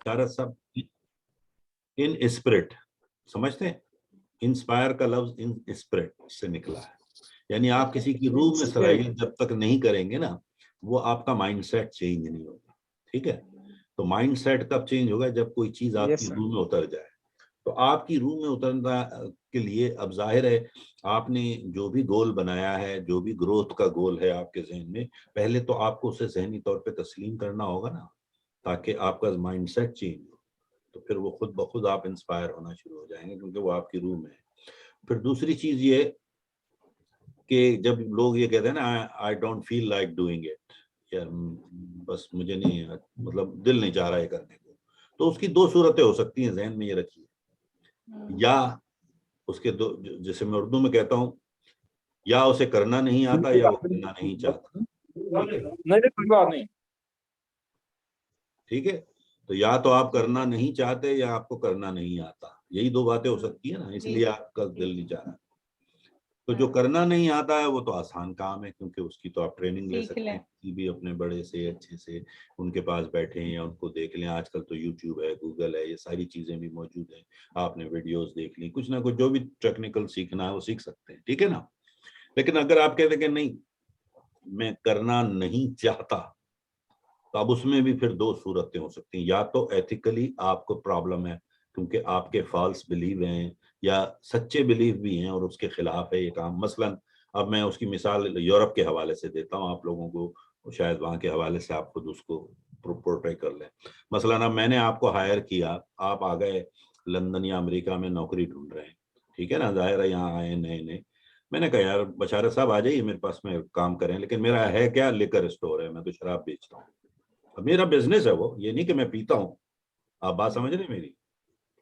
तारा सब in spirit, समझते हैं? इंस्पायर का लफ्ज इन स्पिरिट से निकला है, यानी आप किसी की रूह में सराहियत जब तक नहीं करेंगे ना, वो आपका माइंडसेट चेंज नहीं होगा। ठीक है, तो माइंडसेट कब चेंज होगा? जब कोई चीज आपकी रूह में उतर जाए। तो आपकी रूह में उतरना के लिए अब जाहिर है आपने जो भी गोल बनाया है, जो भी ग्रोथ का गोल है आपके जहन में, पहले तो आपको उसे जहनी तौर पे तस्लीम करना होगा ना, ताकि आपका माइंडसेट चेंज हो। तो फिर वो खुद ब खुद आप इंस्पायर होना शुरू हो जाएंगे, क्योंकि वो आपकी रूह में है। फिर दूसरी चीज ये कि जब लोग ये कहते हैं ना आई don't feel like doing it, यार बस मुझे नहीं, मतलब दिल नहीं चाह रहा है करने को, तो उसकी दो सूरतें हो सकती हैं, जहन में ये रखिए। या उसके दो, जैसे मैं उर्दू में कहता हूँ, या उसे करना नहीं आता या वो करना नहीं चाहता। नहीं कोई बात नहीं। ठीक है, तो या तो आप करना नहीं चाहते या आपको करना नहीं आता, यही दो बातें हो सकती है ना, इसलिए आपका दिल नहीं चाह रहा। तो जो करना नहीं आता है वो तो आसान काम है, क्योंकि उसकी तो आप ट्रेनिंग ले सकते हैं किसी भी अपने बड़े से अच्छे से, उनके पास बैठे हैं या उनको देख लें। आजकल तो यूट्यूब है, गूगल है, ये सारी चीजें भी मौजूद हैं, आपने वीडियोस देख ली, कुछ ना कुछ जो भी टेक्निकल सीखना है वो सीख सकते हैं। ठीक है ना। लेकिन अगर आप कहते कि नहीं मैं करना नहीं चाहता, तो अब उसमें भी फिर दो सूरतें हो सकती हैं। या तो एथिकली आपको प्रॉब्लम है, क्योंकि आपके फॉल्स बिलीव हैं या सच्चे बिलीव भी हैं और उसके खिलाफ है ये काम। मसलन अब मैं उसकी मिसाल यूरोप के हवाले से देता हूँ आप लोगों को, शायद वहाँ के हवाले से आप खुद उसको पोर्ट्रे कर लें। मसलन अब मैंने आपको हायर किया, आप आ गए लंदन या अमेरिका में नौकरी ढूंढ रहे हैं, ठीक है ना, जाहिर है यहाँ आए नए नए। मैंने कहा यार बशारत साहब आ जाइए मेरे पास में काम करें, लेकिन मेरा है क्या, लिकर स्टोर है, मैं तो शराब बेचता हूँ। अब मेरा बिजनेस है वो, ये नहीं कि मैं पीता हूँ, आप बात समझ रहे मेरी,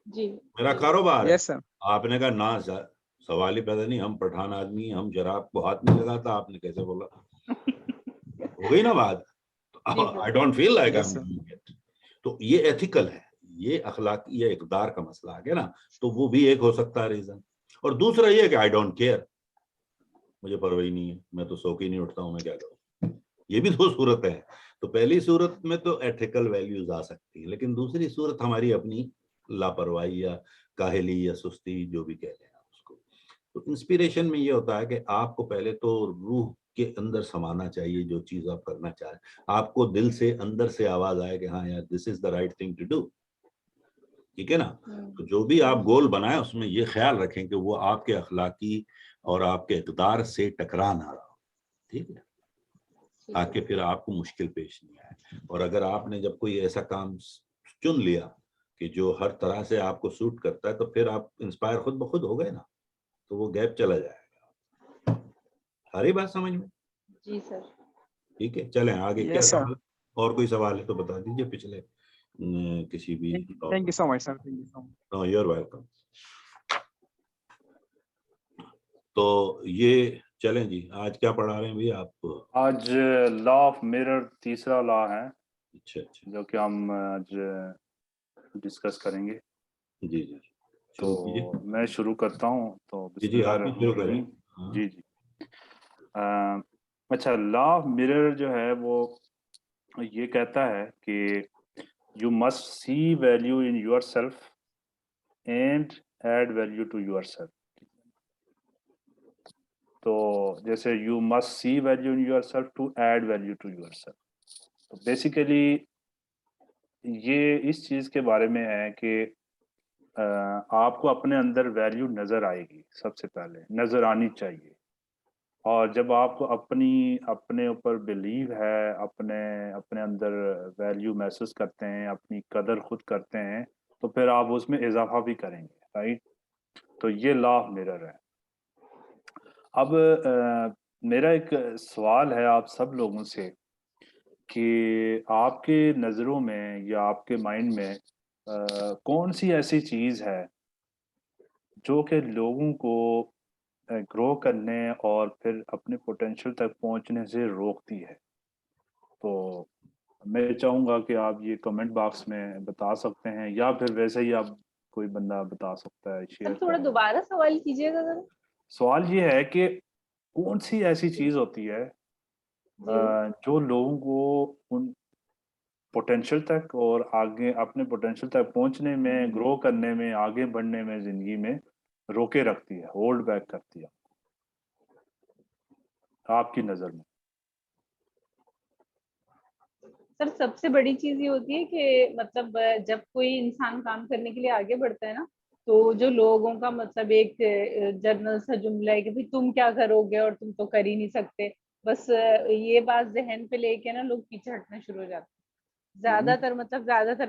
जी मेरा कारोबार है। Yes sir. आपने कहा ना सर, सवाल ही पैदा नहीं, हम पठान आदमी हैं, हम शराब को हाथ नहीं लगाता, आपने कैसे बोला? हो गई ना बात। I don't feel like I Yes, am sir. Doing it. तो ये एथिकल है, ये अखलाकी या इकदार का मसला आ गया ना, तो वो भी एक हो सकता है रीजन। और दूसरा ये है कि आई डोंट केयर, मुझे परवाह ही नहीं है, मैं तो सो के नहीं उठता हूँ, मैं क्या करूँ। ये भी दो सूरत है। तो पहली सूरत में तो एथिकल वैल्यूज आ सकती है, लेकिन दूसरी सूरत हमारी अपनी लापरवाही या काहली या सुस्ती, जो भी कह लें आप उसको। तो इंस्पिरेशन में ये होता है कि आपको पहले तो रूह के अंदर समाना चाहिए जो चीज आप करना चाह रहे हैं, आपको दिल से अंदर से आवाज आए कि हाँ यार this is the right thing to do. ठीक है ना। तो जो भी आप गोल बनाए उसमें ये ख्याल रखें कि वो आपके अखलाकी और आपके इक़दार से टकरा ना रहा हो। ठीक है, ताकि फिर आपको मुश्किल पेश नहीं आए। और अगर आपने जब कोई ऐसा काम चुन लिया कि जो हर तरह से आपको सूट करता है, तो फिर आप इंस्पायर खुद ब खुद हो गए ना, तो वो गैप चला जाएगा। सारी बात समझ में? जी सर। ठीक है, चलें आगे। क्या Yes, sir. सवाल, और कोई सवाल है तो बता दीजिए पिछले किसी भी। Thank you so much, sir. Thank you so much. You are welcome. तो ये चलें जी, आज क्या पढ़ा रहे हैं भैया आप? आज लॉ ऑफ मिरर तीसरा लॉ है। अच्छा अच्छा, जो कि हम आज डिस्कस करेंगे। जी जी, शुरू तो कीजिए। मैं शुरू करता हूँ। तो जी जी, आप ही शुरू करें। बिस्मिल्लाहिर्रहमानिर्रहीम। जी जी। अच्छा, लॉ ऑफ मिरर जो है वो ये कहता है कि you must see value in yourself and add value to yourself. तो जैसे you must see value in yourself to add value to yourself. तो बेसिकली ये इस चीज़ के बारे में है कि आपको अपने अंदर वैल्यू नज़र आएगी, सबसे पहले नज़र आनी चाहिए। और जब आपको अपने ऊपर बिलीव है, अपने अपने अंदर वैल्यू महसूस करते हैं, अपनी कदर खुद करते हैं, तो फिर आप उसमें इजाफा भी करेंगे। राइट। तो ये लॉ ऑफ मिरर है। अब मेरा एक सवाल है आप सब लोगों से कि आपके नज़रों में या आपके माइंड में कौन सी ऐसी चीज़ है जो कि लोगों को ग्रो करने और फिर अपने पोटेंशियल तक पहुंचने से रोकती है। तो मैं चाहूँगा कि आप ये कमेंट बॉक्स में बता सकते हैं, या फिर वैसे ही आप कोई बंदा बता सकता है, शेयर थोड़ा कर। दोबारा सवाल कीजिएगा जरा। सवाल ये है कि कौन सी ऐसी चीज़ होती है जी। जो लोगों को पोटेंशियल तक और आगे अपने पोटेंशियल तक पहुंचने में, ग्रो करने में, आगे बढ़ने में जिंदगी में रोके रखती है, होल्ड बैक करती है आपकी नजर में? सर सबसे बड़ी चीज ये होती है कि मतलब जब कोई इंसान काम करने के लिए आगे बढ़ता है ना, तो जो लोगों का मतलब एक जनरल सा जुमला है कि भाई तुम क्या करोगे और तुम तो कर ही नहीं सकते, बस ये बात जहन पे लेके ना लोग पीछे हटना शुरू हो जाते हैं। ज्यादातर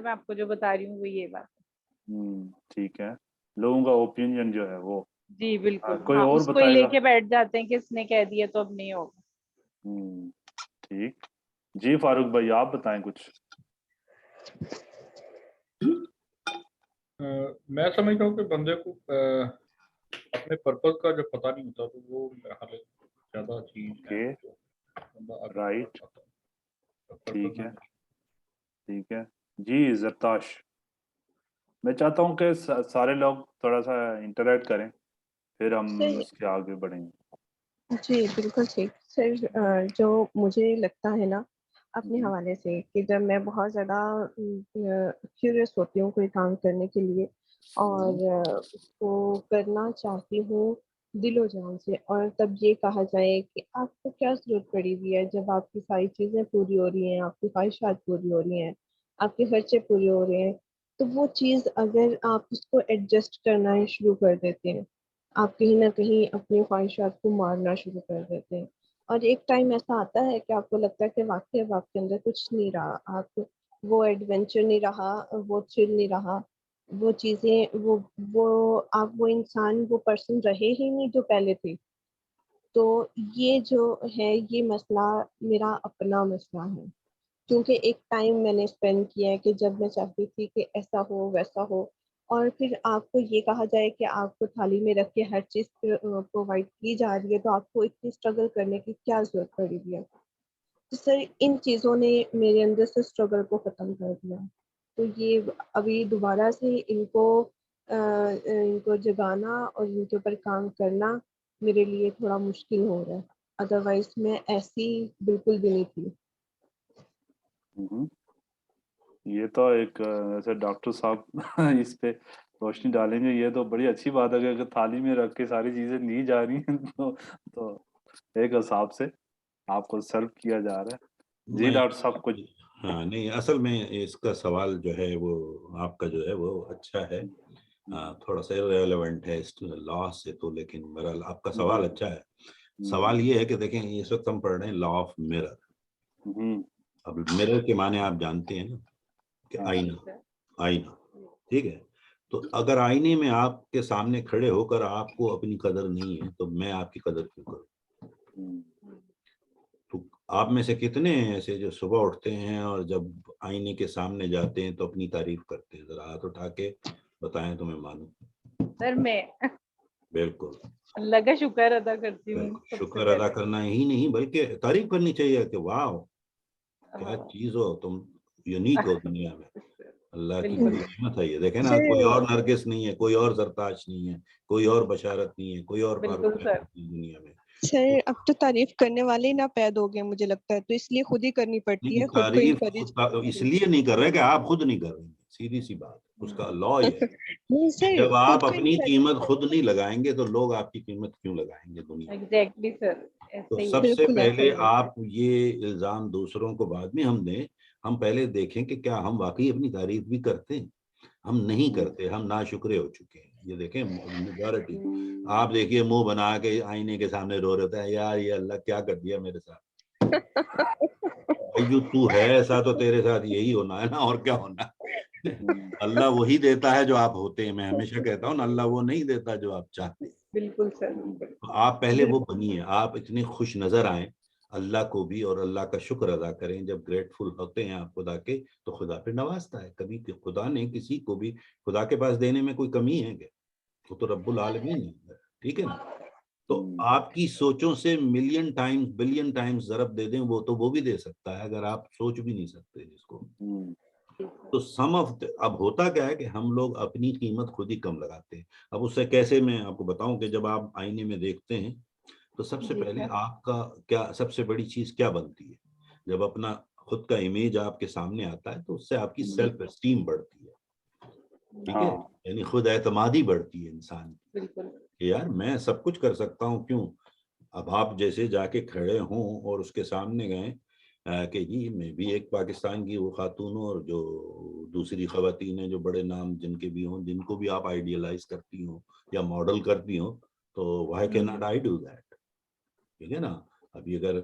मैं आपको जो बता रही हूँ वो ये बात ठीक है, लोगों का ओपिनियन जो है वो। है। जी बिल्कुल, कोई हाँ, और उसको ही बताएगा? लेके बैठ जाते हैं कि इसने कह दिया तो अब नहीं होगा। ठीक। जी फारूक भाई, आप बताएं कुछ। मैं समझता हूँ कि बंदे को अपने पर्पस का जब पता नहीं होता तो वो मेरा ख्याल है ज्यादा चीज है ओके, जो बंदा आगे राइट, बढ़ पाता है। Purpose ठीक है, नहीं- ठीक है। जी जरताश, मैं चाहता हूँ कि सारे लोग थोड़ा सा इंटरेक्ट करें, फिर हम सर उसके आगे बढ़ेंगे। जी बिल्कुल ठीक सर। जो मुझे लगता है ना अपने हम्म, हवाले से कि जब मैं बहुत ज़्यादा क्यूरियस होती हूँ कोई काम करने के लिए और उसको करना चाहती हूँ दिलो जान से, और तब ये कहा जाए कि आपको क्या ज़रूरत पड़ी हुई है जब आपकी सारी चीज़ें पूरी हो रही हैं, आपकी ख्वाहिशात पूरी हो रही हैं, आपके खर्चे पूरे हो रहे हैं, तो वो चीज़ अगर आप उसको एडजस्ट करना शुरू कर देते हैं, आप कहीं ना कहीं अपनी ख्वाहिशात को मारना शुरू कर देते हैं। और एक टाइम ऐसा आता है कि आपको लगता है कि वाकई अब आपके अंदर कुछ नहीं रहा, आप वो एडवेंचर नहीं रहा, वो थ्रिल नहीं रहा, वो चीज़ें वो आप वो इंसान वो पर्सन रहे ही नहीं जो पहले थे। तो ये जो है ये मसला मेरा अपना मसला है, क्योंकि एक टाइम मैंने स्पेंड किया है कि जब मैं चाहती थी कि ऐसा हो वैसा हो, और फिर आपको ये कहा जाए कि आपको थाली में रख के हर चीज़ प्रोवाइड की जा रही है, तो आपको इतनी स्ट्रगल करने की क्या ज़रूरत पड़ी हुई है। तो सर इन चीज़ों ने मेरे अंदर से स्ट्रगल को ख़त्म कर दिया। तो ये अभी दोबारा से इनको जगाना और इनके ऊपर काम करना मेरे लिए थोड़ा मुश्किल हो रहा है, अदरवाइज़ मैं ऐसी बिल्कुल भी नहीं थी। हम्म। ये तो एक ऐसे डॉक्टर साहब इस पे रोशनी डालेंगे। ये तो बड़ी अच्छी बात है कि अगर थाली में रख के सारी चीजें ली जा रही हैं तो एक हिसाब से आपको सर्व किया जा रहा है। जी नहीं, डॉक्टर साहब कुछ। हाँ नहीं, असल में इसका सवाल जो है वो आपका जो है वो अच्छा है, थोड़ा सा इररिलेवेंट है इस लॉ से तो, लेकिन बहरहाल आपका सवाल अच्छा है। सवाल ये है कि देखें, इस वक्त हम पढ़ रहे हैं लॉ ऑफ मिरर। अब मिरर के माने आप जानते हैं ना कि आईना, आईना, ठीक है। तो अगर आईने में आपके सामने खड़े होकर आपको अपनी कदर नहीं है तो मैं आपकी कदर क्यों करूं? तो आप में से कितने हैं ऐसे जो सुबह उठते हैं और जब आईने के सामने जाते हैं तो अपनी तारीफ करते हैं? जरा हाथ उठा के बताएं तो मैं मानूं। सर मैं बिल्कुल, अल्लाह का शुक्र अदा करती हूँ बिल्कुल सबसे शुक्र अदा पहले। करना ही नहीं बल्कि तारीफ करनी चाहिए कि वाह क्या हाँ, चीज हो तुम, यूनिक हो दुनिया में, अल्लाह की बिल्कुल बड़ी नेमत है ये। देखे ना, कोई सर और नरगिस नहीं है, कोई और जरताश नहीं है, कोई और बशारत नहीं है, कोई और फारूक बिल्कुल नहीं सर। है दुनिया में। सर तो अब तो तारीफ करने वाले ही ना पैदा हो गए मुझे लगता है, तो इसलिए खुद ही करनी पड़ती नहीं, है, खुद को तारीफ इनकरेज। इसलिए नहीं कर रहे कि आप खुद नहीं कर रहे हैं, सीधी सी बात, उसका लॉ ये है। नहीं सर, जब खुद आप को अपनी इनकरेज कीमत खुद करना। नहीं लगाएंगे तो लोग आपकी कीमत क्यों लगाएंगे दुनिया में? एग्जैक्टली सर, तो ऐसे ही है। सबसे बिल्कुल ऐसा पहले ही है। आप ये इल्जाम दूसरों को बाद में हम दें, हम पहले देखें कि क्या हम वाकई अपनी तारीफ भी करते हैं। हम नहीं करते, हम नाशुक्रे हो चुके हैं। ये देखें मेजॉरिटी, आप देखिए मुंह बना के आईने के सामने रो रहे होता है, यार ये अल्लाह क्या कर दिया मेरे साथ। भाई जो तू है ऐसा तो तेरे साथ यही होना है ना, और क्या होना है। अल्लाह वही देता है जो आप होते हैं। मैं हमेशा कहता हूँ ना, अल्लाह वो नहीं देता जो आप चाहते हैं। बिल्कुल सर। तो आप पहले वो बिल्कुल बनिए, आप इतने खुश नजर आए अल्लाह को भी, और अल्लाह का शुक्र अदा करें। जब ग्रेटफुल होते हैं आप खुदा के तो खुदा फिर नवाजता है। कभी खुदा ने किसी को भी, खुदा के पास देने में कोई कमी है क्या? वो तो रब्बुल आलमीन है, ठीक है ना। तो आपकी सोचों से मिलियन टाइम्स बिलियन टाइम्स ज़रब दे दें वो तो वो भी दे सकता है, अगर आप सोच भी नहीं सकते जिसको। तो सम ऑफ अब होता क्या है कि हम लोग अपनी कीमत खुद ही कम लगाते हैं। अब उससे कैसे, मैं आपको बताऊं कि जब आप आईने में देखते हैं तो सबसे जी पहले सर। आपका क्या सबसे बड़ी चीज क्या बनती है? जब अपना खुद का इमेज आपके सामने आता है तो उससे आपकी सेल्फ एस्टीम बढ़ती है, ठीक है, हाँ यानी खुद एतमादी बढ़ती है इंसान की बिल्कुल। कि यार मैं सब कुछ कर सकता हूँ, क्यों। अब आप जैसे जाके खड़े हों और उसके सामने गए कि जी मैं भी एक पाकिस्तान की वो खातून हूँ, और जो दूसरी खवातीन हैं जो बड़े नाम जिनके भी हों, जिनको भी आप आइडियलाइज करती हो या मॉडल करती हो, तो why can not I do that, ठीक है ना। अभी अगर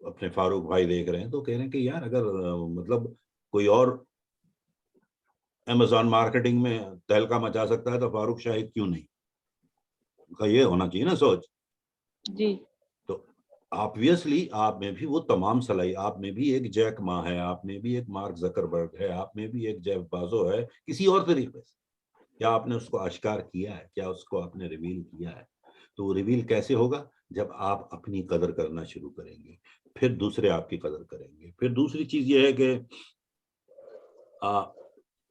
अपने फारूक भाई देख रहे हैं तो कह रहे हैं कि यार अगर मतलब कोई और अमेजॉन मार्केटिंग में तहलका मचा सकता है तो फारूक शाहिद क्यों नहीं, उनका ये होना चाहिए ना सोच। जी तो ऑब्वियसली आप में भी वो तमाम सलाई, आप में भी एक जैक मा है, आप में भी एक मार्क जकरबर्ग है, आप में भी एक जेफ बाजो है, किसी और तरीके से। क्या आपने उसको आश्कार किया है, क्या उसको आपने रिवील किया है। तो वो रिवील कैसे होगा, जब आप अपनी कदर करना शुरू करेंगे, फिर दूसरे आपकी कदर करेंगे। फिर दूसरी चीज ये है कि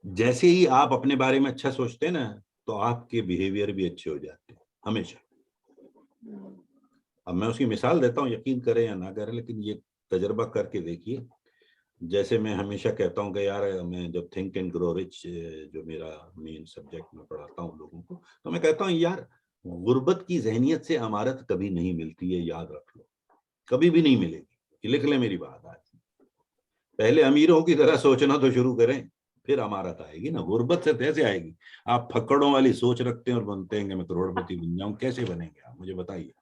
जैसे ही आप अपने बारे में अच्छा सोचते हैं ना, तो आपके बिहेवियर भी अच्छे हो जाते हैं हमेशा। अब मैं उसकी मिसाल देता हूँ, यकीन करें या ना करें, लेकिन ये तजर्बा करके देखिए। जैसे मैं हमेशा कहता हूँ कि यार मैं जब थिंक एंड ग्रो रिच जो मेरा मेन सब्जेक्ट में पढ़ाता हूँ लोगों को, तो मैं कहता हूँ यार गुर्बत की जहनियत से अमारत कभी नहीं मिलती है, याद रख लो, कभी भी नहीं मिलेगी। लिख ले मेरी बात आज, पहले अमीरों की तरह सोचना तो शुरू करें, फिर अमारत आएगी ना। गुर्बत से कैसे आएगी, आप फक्कड़ों वाली सोच रखते हैं और बनते हैं कि मैं करोड़पति बन जाऊं, कैसे बनेंगे आप मुझे बताइए।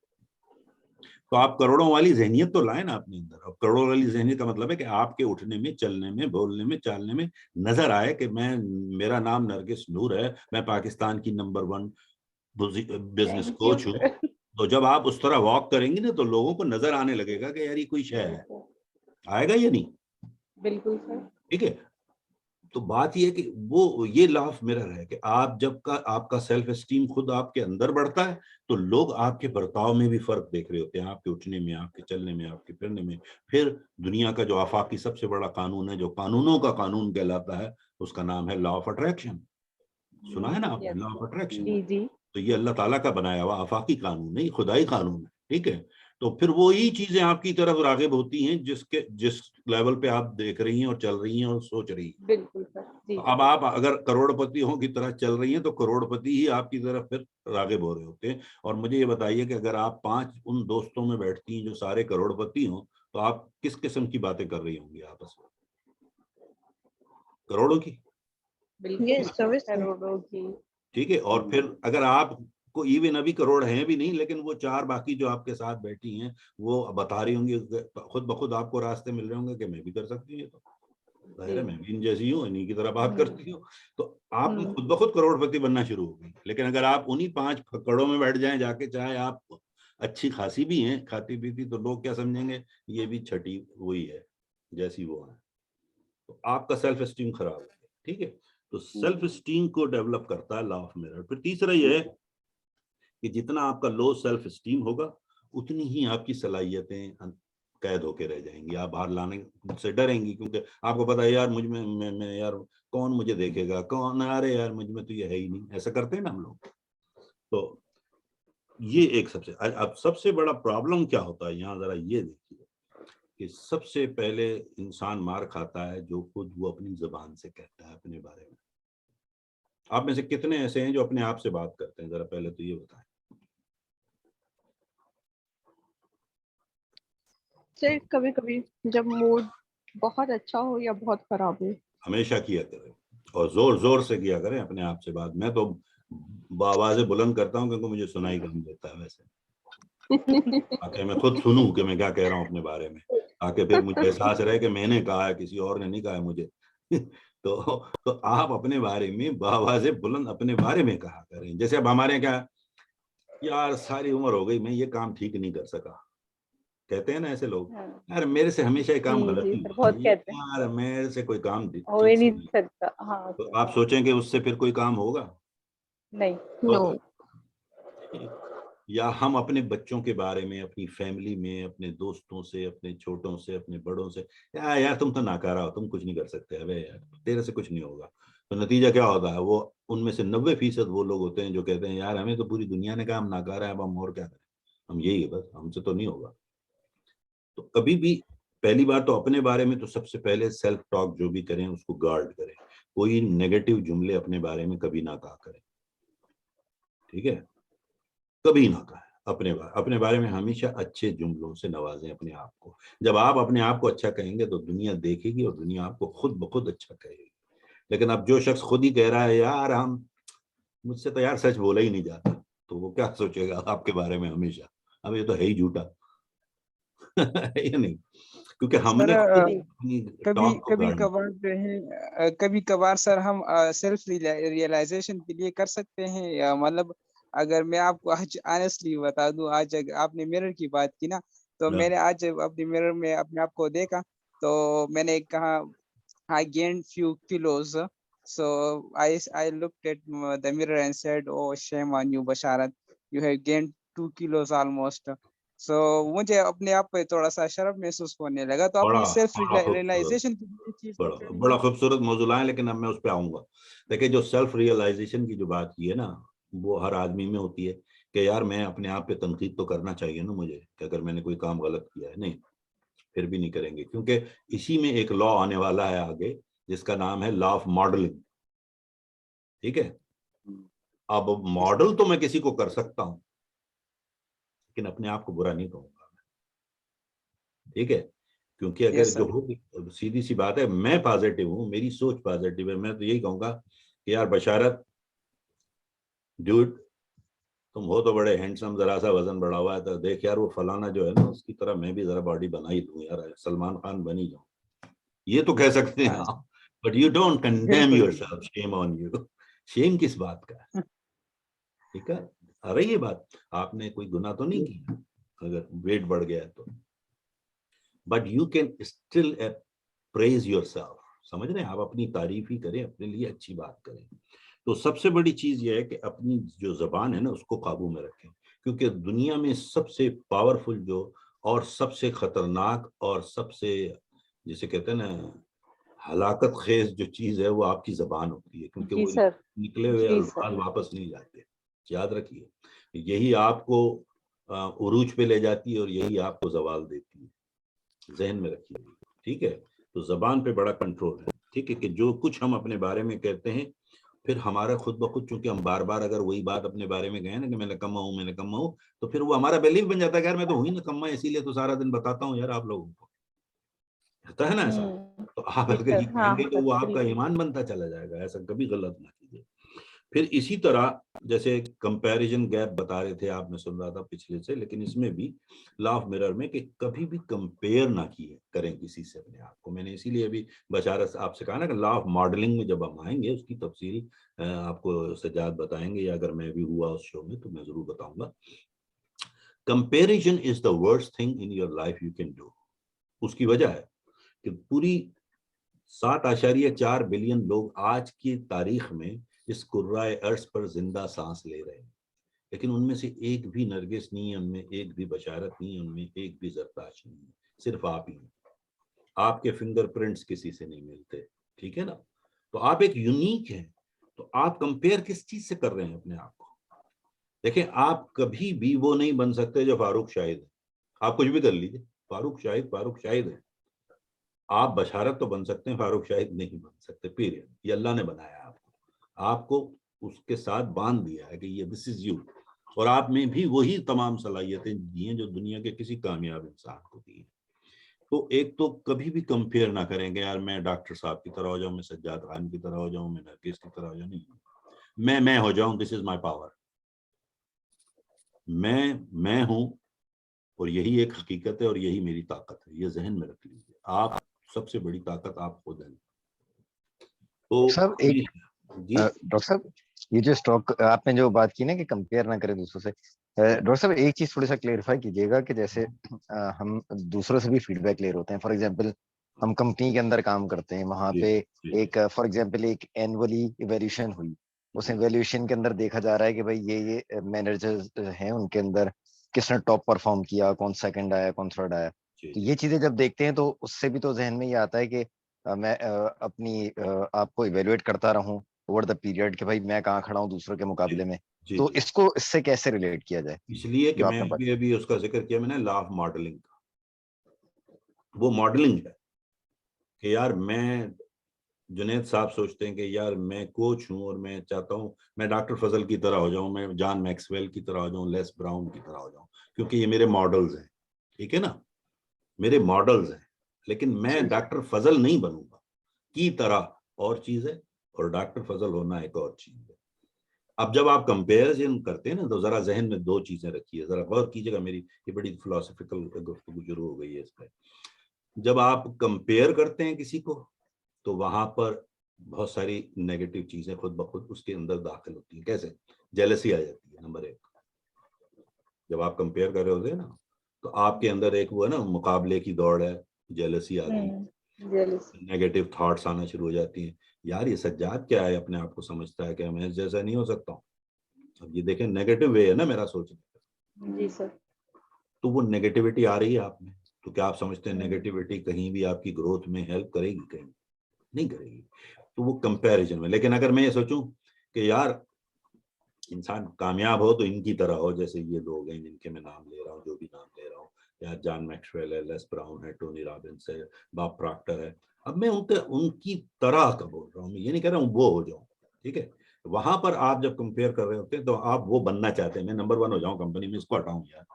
तो आप करोड़ों वाली जहनियत तो लाए ना अपने अंदर। अब करोड़ों वाली जहनियत का मतलब है कि आपके उठने में, चलने में, बोलने में, चालने में नजर आए कि मेरा नाम नरगिस नूर है, मैं पाकिस्तान की number 1 business thank you coach हूँ। तो जब आप उस तरह वॉक करेंगे ना, तो लोगों को नजर आने लगेगा कि यार ये कोई शय है। आएगा या नहीं? बिल्कुल सर। ठीक है। तो बात ये है कि वो ये लॉ ऑफ मिरर है कि आप जब का आपका सेल्फ एस्टीम खुद आपके अंदर बढ़ता है, तो लोग आपके बर्ताव में भी फर्क देख रहे होते हैं, आपके उठने में, आपके चलने में, आपके फिरने में। फिर दुनिया का जो आफाकी सबसे बड़ा कानून है, जो कानूनों का कानून कहलाता है, उसका नाम है लॉ ऑफ अट्रैक्शन। सुना है ना आपने लॉ ऑफ अट्रैक्शन? जी जी। तो ये अल्लाह ताला का बनाया हुआ आफाकी कानून नहीं, खुदाई कानून है, ठीक है। तो फिर वही चीजें आपकी तरफ रागिब होती हैं जिस लेवल पे आप देख रही हैं और चल रही हैं और सोच रही हैं। बिल्कुल सर जी। तो अब आप अगर करोड़पतियों की तरह चल रही हैं, तो करोड़पति ही आपकी तरफ फिर रागिब हो रहे होते हैं। और मुझे ये बताइए कि अगर आप 5 उन दोस्तों में बैठती हैं जो सारे करोड़पति हों, तो आप किस किस्म की बातें कर रही होंगी आपस में? करोड़ों की, ये बिल्कुल सर्विस करोड़ों की। ठीक है। और फिर अगर आपको इवन अभी करोड़ हैं भी नहीं, लेकिन वो 4 बाकी जो आपके साथ बैठी हैं, वो बता रही होंगी, खुद ब खुद आपको रास्ते मिल रहे होंगे कि मैं भी कर सकती हूँ ये तो, जाहिर है मैं भी इन जैसी हूँ, इन्हीं की तरह बात करती हूँ। तो आप खुद ब खुद करोड़पति बनना शुरू हो गई। लेकिन अगर आप उन्हीं 5 फक्कड़ों में बैठ जाएं जाके, चाहे आप अच्छी खासी भी हैं खाती पीती, तो लोग क्या समझेंगे, ये भी छठी वही है जैसी वो है। तो आपका सेल्फ एस्टीम खराब है, ठीक है। तो सेल्फ एस्टीम को डेवलप करता है लॉ ऑफ मिरर। फिर तीसरा ये है कि जितना आपका लो सेल्फ एस्टीम होगा, उतनी ही आपकी सलाहियतें कैद होके रह जाएंगी, आप बाहर लाने से डरेंगी, क्योंकि आपको पता है यार मुझ में मैं यार कौन मुझे देखेगा, कौन, अरे यार मुझ में तो ये है ही नहीं, ऐसा करते हैं ना हम लोग। तो ये एक अब सबसे बड़ा प्रॉब्लम क्या होता है यहाँ, जरा ये देखिए कि सबसे पहले इंसान मार खाता है जो खुद वो अपनी जुबान से कहता है अपने बारे में। आप में से कितने ऐसे हैं जो अपने आप से बात करते हैं, जरा पहले तो ये बताएं। सर कभी कभी जब मूड बहुत अच्छा हो या बहुत खराब हो। हमेशा किया करें और जोर जोर से किया करें अपने आप से बात। मैं तो आवाजें बुलंद करता हूँ क्योंकि मुझे सुनाई कम देता है वैसे, ताकि मैं खुद सुनूं कि मैं क्या कह रहा हूँ अपने बारे में, ताकि फिर मुझे एहसास रहे कि मैंने कहा है, किसी और ने नहीं कहा है मुझे। तो आप अपने बारे में आवाजें बुलंद अपने बारे में कहा करें। जैसे अब हमारे क्या, यार सारी उम्र हो गई मैं ये काम ठीक नहीं कर सका, कहते हैं ना ऐसे लोग, यार मेरे से हमेशा ये काम जी गलत जी ही सर होता है, बहुत कहते हैं, यार मेरे से कोई काम हो ही ठीक से नहीं नहीं। सकता। हाँ तो सर। आप सोचें कि उससे फिर कोई काम होगा? नहीं। नो। या हम अपने बच्चों के बारे में, अपनी फैमिली में, अपने दोस्तों से, अपने छोटों से, अपने बड़ों से, यार तुम तो नाकारा हो, तुम कुछ नहीं कर सकते, अबे यार तेरे से कुछ नहीं होगा। तो नतीजा क्या होता है, वो उनमें से 90% वो लोग होते हैं जो कहते हैं यार हमें तो पूरी दुनिया ने कहा हम नाकारा है, अब हम और क्या करें, हम यही है बस, हमसे तो नहीं होगा। तो कभी भी पहली बात तो अपने बारे में तो सबसे पहले सेल्फ टॉक जो भी करें उसको गार्ड करें, कोई नेगेटिव जुमले अपने बारे में कभी ना कहा करें, ठीक है, कभी ना कहा। अपने बारे में हमेशा अच्छे जुमलों से नवाजें अपने आप को। जब आप अपने आप को अच्छा कहेंगे तो दुनिया देखेगी और दुनिया आपको खुद ब खुद अच्छा कहेगी। लेकिन अब जो शख्स खुद ही कह रहा है यार मुझसे तो यार सच बोला ही नहीं जाता, तो वो क्या सोचेगा आपके बारे में हमेशा, अब ये तो है ही झूठा है या नहीं, क्योंकि हमने खुद अपनी कभी टॉक को कभी गाड़ना। कभार जो है कभी कभार सर हम सेल्फ रियलाइजेशन के लिए कर सकते हैं, या मतलब अगर मैं आपको आज ऑनेस्टली बता दूं, आज अगर आपने मिरर की बात की ना, तो हाँ। मैंने आज अपने मिरर में अपने आप को देखा, तो मैंने कहा I gained few kilos. So I looked at the mirror and said, "Oh, shame on you, Basharat. You have gained 2 kilos almost." So मुझे अपने आप पे थोड़ा सा शर्म महसूस होने लगा। तो अपनी सेल्फ रियलाइजेशन की चीज बड़ा खूबसूरत मौजूद है, लेकिन अब मैं उस पर आऊंगा। देखिए, जो सेल्फ रियलाइजेशन की जो बात की है ना, वो हर आदमी में होती है कि यार मैं अपने आप पे तनकीद तो करना चाहिए ना मुझे, कि अगर मैंने कोई काम गलत किया है। नहीं, फिर भी नहीं करेंगे, क्योंकि इसी में एक लॉ आने वाला है आगे जिसका नाम है लॉ ऑफ मॉडलिंग, ठीक है। अब मॉडल तो मैं किसी को कर सकता हूं, लेकिन अपने आप को बुरा नहीं कहूंगा, ठीक है, क्योंकि अगर Yes, जो sir. हो, सीधी सी बात है, मैं पॉजिटिव हूं, मेरी सोच पॉजिटिव है, मैं तो यही कहूंगा कि यार बशारत ड्यूड, तुम हो तो बड़े हैंडसम, जरा सा वजन बढ़ा हुआ है, तो देख यार वो फलाना जो है ना, उसकी तरह मैं भी जरा बॉडी बना ही दूं यार, सलमान खान बनी जाऊं, ये तो कह सकते हैं आप। But you don't condemn yourself, shame on you. Shame किस बात का, ठीक है। आ रही है बात, आपने कोई गुनाह तो नहीं किया अगर वेट बढ़ गया है तो, but you can still praise yourself, समझ रहे हैं आप, अपनी तारीफ ही करें, अपने लिए अच्छी बात करें। तो सबसे बड़ी चीज यह है कि अपनी जो जबान है ना उसको काबू में रखें, क्योंकि दुनिया में सबसे पावरफुल जो और सबसे खतरनाक और सबसे जिसे कहते हैं ना हलाकत खेज जो चीज है वो आपकी जबान होती है, क्योंकि जी वो सर, निकले हुए जी अल्फाज सर। वापस नहीं जाते, याद रखिए। यही आपको उरूज पे ले जाती है और यही आपको जवाल देती है, जहन में रखिए, ठीक है। तो जबान पे बड़ा कंट्रोल है, ठीक है, कि जो कुछ हम अपने बारे में कहते हैं, फिर हमारा खुद ब खुद, चूंकि हम बार बार अगर वही बात अपने बारे में कहें ना कि मैं निकम्मा हूँ, मैं निकम्मा हूँ, तो फिर वो हमारा बिलीफ बन जाता है, यार मैं तो हूँ ही निकम्मा, इसीलिए तो सारा दिन बताता हूँ यार आप लोगों को, होता है ना ऐसा। तो आप जी अगर ये सर, हाँ कहेंगे तो सर, वो आपका बिल्कुल। ईमान बनता चला जाएगा, ऐसा कभी गलत ना कीजिए। फिर इसी तरह जैसे कंपैरिजन गैप बता रहे थे आप, मैं सुन रहा था पिछले से, लेकिन इसमें भी लॉ ऑफ मिरर में कि कभी भी कंपेयर ना किए करें किसी से अपने आप को। मैंने इसीलिए अभी बशारत आपसे कहा ना कि लॉ ऑफ मॉडलिंग में जब हम आएंगे उसकी तफसील आपको सजाद बताएंगे, या अगर मैं भी हुआ उस शो में तो मैं जरूर बताऊंगा। Comparison is the worst thing in your life you can do. उसकी वजह है कि पूरी 7.4 बिलियन लोग आज की तारीख में इस कुर्राए अर्श पर जिंदा सांस ले रहे हैं, लेकिन उनमें से एक भी नरगिस नहीं है, उनमें एक भी बशारत नहीं है, उनमें एक भी जरताश नहीं है, सिर्फ आप ही हैं। आपके फिंगरप्रिंट्स किसी से नहीं मिलते, ठीक है ना। तो आप एक यूनिक हैं। तो आप कंपेयर किस चीज से कर रहे हैं अपने आप को? देखें, आप कभी भी वो नहीं बन सकते जो फारूक शाहिद है। आप कुछ भी कर लीजिए, फारूक शाहिद है। आप बशारत तो बन सकते हैं, फारूक शाहिद नहीं बन सकते, पीरियड। ये अल्लाह ने बनाया आपको उसके साथ बांध दिया है कि ये दिस इज यू, और आप में भी वही तमाम सलाहियतें दी हैं जो दुनिया के किसी कामयाब इंसान को दी हैं। तो एक तो कभी भी कंपेयर ना करेंगे, यार मैं डॉक्टर साहब की तरह हो जाऊं, मैं सज्जाद खान की तरह हो जाऊं, मैं नरगिस की तरह हो जाऊं, नहीं, मैं हो जाऊं, दिस इज माय पावर। मैं हूं, और यही एक हकीकत है और यही मेरी ताकत है, ये जहन में रख लीजिए। आप सबसे बड़ी ताकत आप खुद हैं। तो सर एक जी डॉक्टर साहब, ये जो स्टॉक आपने जो बात की ना कि कंपेयर ना करें दूसरों से, डॉक्टर साहब एक चीज थोड़ी सा क्लेरिफाई कीजिएगा कि जैसे हम दूसरों से भी फीडबैक ले रहे होते हैं। फॉर एग्जांपल हम कंपनी के अंदर काम करते हैं, वहां पे एक फॉर एग्जांपल एक एनुअली इवैल्यूएशन हुई, उस इवैल्यूएशन के अंदर देखा जा रहा है कि भाई ये मैनेजर्स हैं, उनके अंदर किसने टॉप परफॉर्म किया, कौन सेकंड आया, कौन थर्ड आया। तो ये चीजें जब देखते हैं तो उससे भी तो जहन में ये आता है कि मैं अपनी आपको इवेल्युएट करता रहूं ओवर द पीरियड कि भाई मैं कहाँ खड़ा हूँ दूसरों के मुकाबले में। तो इसको इससे कैसे रिलेट किया जाए? इसलिए कि जो मैं आपने बात अभी उसका जिक्र किया मैंने, लॉ ऑफ मॉडलिंग का। वो मॉडलिंग है कि यार मैं, जुनैद साहब सोचते हैं कि यार मैं कोच हूं और मैं चाहता हूं मैं डॉक्टर फजल की तरह हो जाऊं, मैं जॉन मैक्सवेल की तरह हो जाऊं, लेस ब्राउन की तरह हो जाऊं, क्योंकि ये मेरे मॉडल्स हैं, ठीक है ना, मेरे मॉडल्स हैं। लेकिन मैं डॉक्टर फजल नहीं बनूंगा की तरह और चीज है, और डॉक्टर फजल होना एक और चीज है। अब जब आप कंपेरिजन करते हैं ना, तो जरा जहन में दो चीजें रखिए, जरा गौर कीजिएगा, मेरी ये बड़ी फिलोसफिकल गुफ्तगू शुरू हो गई है इस पर। जब आप कंपेयर करते हैं किसी को, तो वहां पर बहुत सारी नेगेटिव चीजें खुद ब खुद उसके अंदर दाखिल होती हैं। कैसे? जेलसी आ जाती है, नंबर एक। जब आप कंपेयर कर रहे होते हैं ना, तो आपके अंदर एक वो है ना, मुकाबले की दौड़ है, जेलसी आ गई, नेगेटिव थॉट्स आना शुरू हो जाती हैं। यार ये सज्जाद क्या है, अपने आप को समझता है कि मैं इस जैसा नहीं हो सकता हूँ। अब ये देखें, नेगेटिव वे है ना मेरा सोचने का। जी सर। तो वो नेगेटिविटी आ रही है आप में, तो क्या आप समझते हैं नेगेटिविटी कहीं भी आपकी ग्रोथ में हेल्प करेगी? कहीं नहीं करेगी। तो वो कंपैरिजन में। लेकिन अगर मैं ये सोचूं कि यार इंसान कामयाब हो तो इनकी तरह हो, जैसे ये लोग हैं जिनके मैं नाम ले रहा हूँ, जो भी नाम ले रहा हूँ, या जॉन मैक्सवेल है, लेस ब्राउन है, टोनी रॉबिन्स है, बॉब प्रॉक्टर है, अब मैं उनकी तरह का बोल रहा हूँ, मैं ये नहीं कह रहा हूँ वो हो जाऊं, ठीक है। वहां पर आप जब कंपेयर कर रहे होते हैं तो आप वो बनना चाहते हैं, मैं नंबर 1 हो जाऊं कंपनी में, इसको हटाऊं यार,